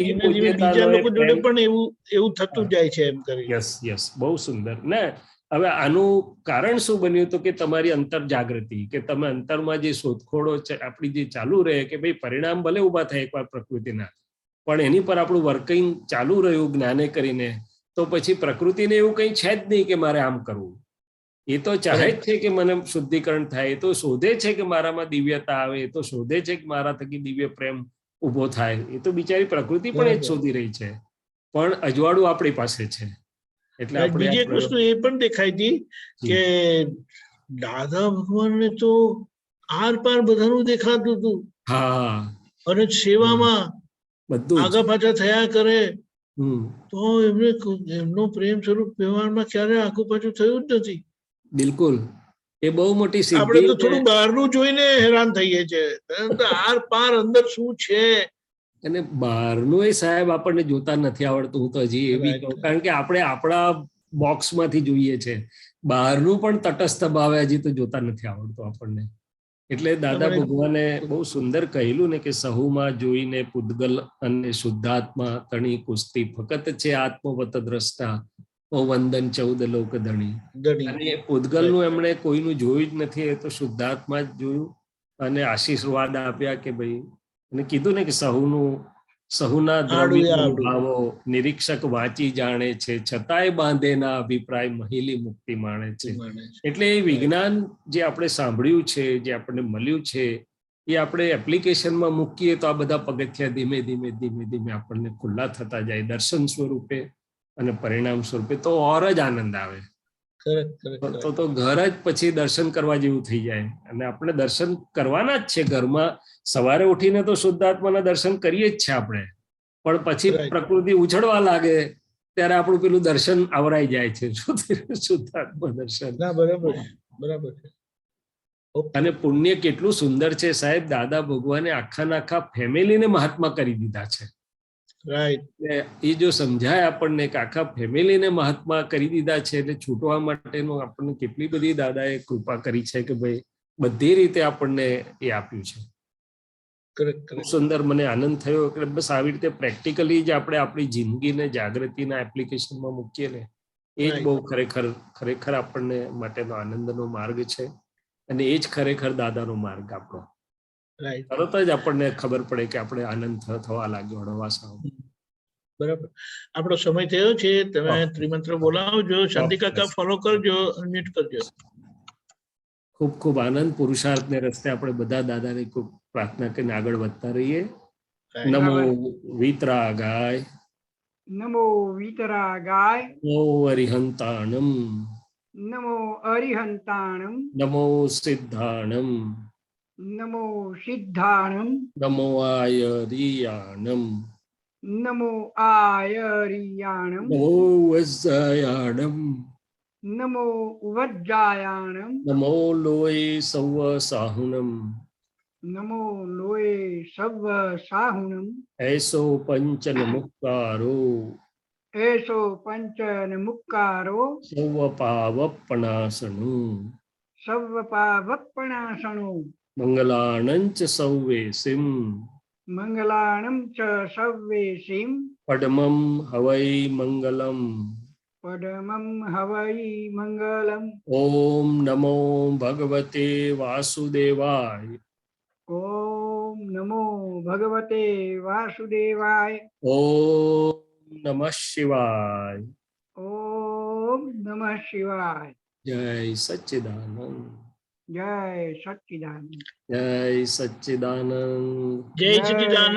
બીજા લોકો જોડે પણ એવું થતું જાય છે એમ કરી. યસ, બહુ સુંદર ને. હવે આનું કારણ શું બન્યું? તો કે તમારી અંતર જાગૃતિ, કે તમે અંતરમાં જે શોધખોળો આપણી જે ચાલુ રહે, કે ભાઈ પરિણામ ભલે ઉભા થાય એકવાર પ્રકૃતિના, પણ એની પર આપણું વર્કિંગ ચાલુ રહ્યું જ્ઞાને કરીને, તો પછી પ્રકૃતિને એવું કંઈ છે જ નહીં કે મારે આમ કરવું. એ તો ચાહે જ છે કે મને શુદ્ધિકરણ થાય, એ તો શોધે છે કે મારામાં દિવ્યતા આવે, એ તો શોધે છે કે મારા થકી દિવ્ય પ્રેમ ઉભો થાય. એ તો બિચારી પ્રકૃતિ પણ એ જ શોધી રહી છે, પણ અજવાળું આપણી પાસે છે. એટલે બીજી એક વસ્તુ એ પણ દેખાય હતી કે દાદા ભગવાનને તો આર પાર બધાનું દેખાતું હતું, અને સેવામાં બધું આગા પાછા થયા કરે, તો એમનો પ્રેમ સ્વરૂપ વ્યવહારમાં ક્યારે આગુ પાછું થયું જ નથી. બિલકુલ, એ બહુ મોટી સિદ્ધિ. આપણે તો થોડું બહારનું જોઈને હેરાન થઈએ છીએ, આર પાર અંદર શું છે. અને બહારનું એ સાહેબ આપણને જોતા નથી આવડતું. હું તો હજી એવી કહું, કારણ કે આપણે આપણા બોક્સમાંથી જોઈએ છે, બહારનું પણ તટસ્થ ભાવે હજી તો જોતા નથી આવડતું આપણને. એટલે દાદા ભગવાને બહુ સુંદર કહેલું ને કે સહુમાં જોઈને પૂતગલ અને શુદ્ધાત્મા તણી કુસ્તી ફકત છે આત્મવત દ્રષ્ટા વંદન 14 લોક ધણી. અને પૂતગલનું એમણે કોઈનું જોયું જ નથી, એ તો શુદ્ધાત્મા જ જોયું અને આશીર્વાદ આપ્યા કે ભાઈ, અને કીધું ને કે સહુના દ્રવ્ય ભાવો નિરીક્ષક વાંચી જાણે છે, છતાંય બાંધેના અભિપ્રાય મહિલી મુક્તિ માણે છે. એટલે એ વિજ્ઞાન જે આપણે સાંભળ્યું છે, જે આપણને મળ્યું છે, એ આપણે એપ્લિકેશનમાં મૂકીએ તો આ બધા પગથિયા ધીમે ધીમે ધીમે ધીમે આપણને ખુલ્લા થતા જાય દર્શન સ્વરૂપે અને પરિણામ સ્વરૂપે, તો ઓર જ આનંદ આવે. તો ઘર જ પછી દર્શન કરવા જેવું થઈ જાય. અને આપણે દર્શન કરવાના જ છે ઘરમાં. સવારે ઉઠીને તો શુદ્ધાત્માના દર્શન કરીએ જ છે આપણે, પણ પછી પ્રકૃતિ ઉછળવા લાગે ત્યારે આપણું પેલું દર્શન આવરાઈ જાય છે, શુદ્ધાત્મા દર્શન. બરાબર છે. ઓકે. અને પુણ્ય કેટલું સુંદર છે સાહેબ, દાદા ભગવાને આખા ફેમિલીને મહાત્મા કરી દીધા છે. રાઈટ. એ જો સમજાય આપણને કે આખા ફેમિલીને મહાત્મા કરી દીધા છે, એટલે છૂટવા માટેનું આપણને કેટલી બધી દાદાએ કૃપા કરી છે કે ભાઈ બધી રીતે આપણને એ આપ્યું છે. ખૂબ સુંદર, મને આનંદ થયો. એટલે બસ આવી રીતે પ્રેક્ટિકલી જ આપણે આપણી જિંદગીને જાગૃતિના એપ્લિકેશનમાં મૂકીએ ને, એ જ બહુ ખરેખર આપણને માટેનો આનંદનો માર્ગ છે. અને એ જ ખરેખર દાદાનો માર્ગ આપણો. તરત જ આપણને ખબર પડે કે આપણે આનંદ થવા લાગ્યો હળવાશ. બરાબર. આપણો સમય થયો છે. તમે ત્રિમંત્ર બોલાવજો. શાંતિ કાકા ફોલો કરજો, અનમ્યુટ કરજો. ખૂબ ખૂબ આનંદ. પુરુષાર્થને રસ્તે આપણે બધા દાદાની ખૂબ પ્રાર્થના કરીને આગળ વધતા રહીએ. નમો વિતરાગાય, નમો વિતરાગાય, નમો અરિહંતાણમ, નમો અરિહંતાણમ, નમો સિદ્ધાણમ, નમો સિદ્ધાણમ, નમો આયરિયાણમ, નમો આયરિયાણમ, નમો વજ્જાયાણમ, નમો વજ્જાયાણમ, નમો લોય સૌ સાહુનમ, નમો લોય સવ સાહુણમ, એસો પંચન મુક્કારો, એસો પંચન મુક્કારો, સૌ પાવપણાસનું, સવ પાવપણાસણો, મંગલાણંચ સૌવેસિમ, મંગલાણમ ચ સવ્વેસિમ, પડમમ હવૈ મંગલમ, પડમમ હવૈ મંગલમ. ઓમ નમો ભગવતે વાસુદેવાય, ઓમ નમો ભગવતે વાસુદેવાય, ઓમ નમઃ શિવાય, ઓમ નમઃ શિવાય. જય સચ્ચિદાનંદ, જય સચ્ચિદાનંદ, જય સચ્ચિદાનંદ. જય સચ્ચિદાનંદ.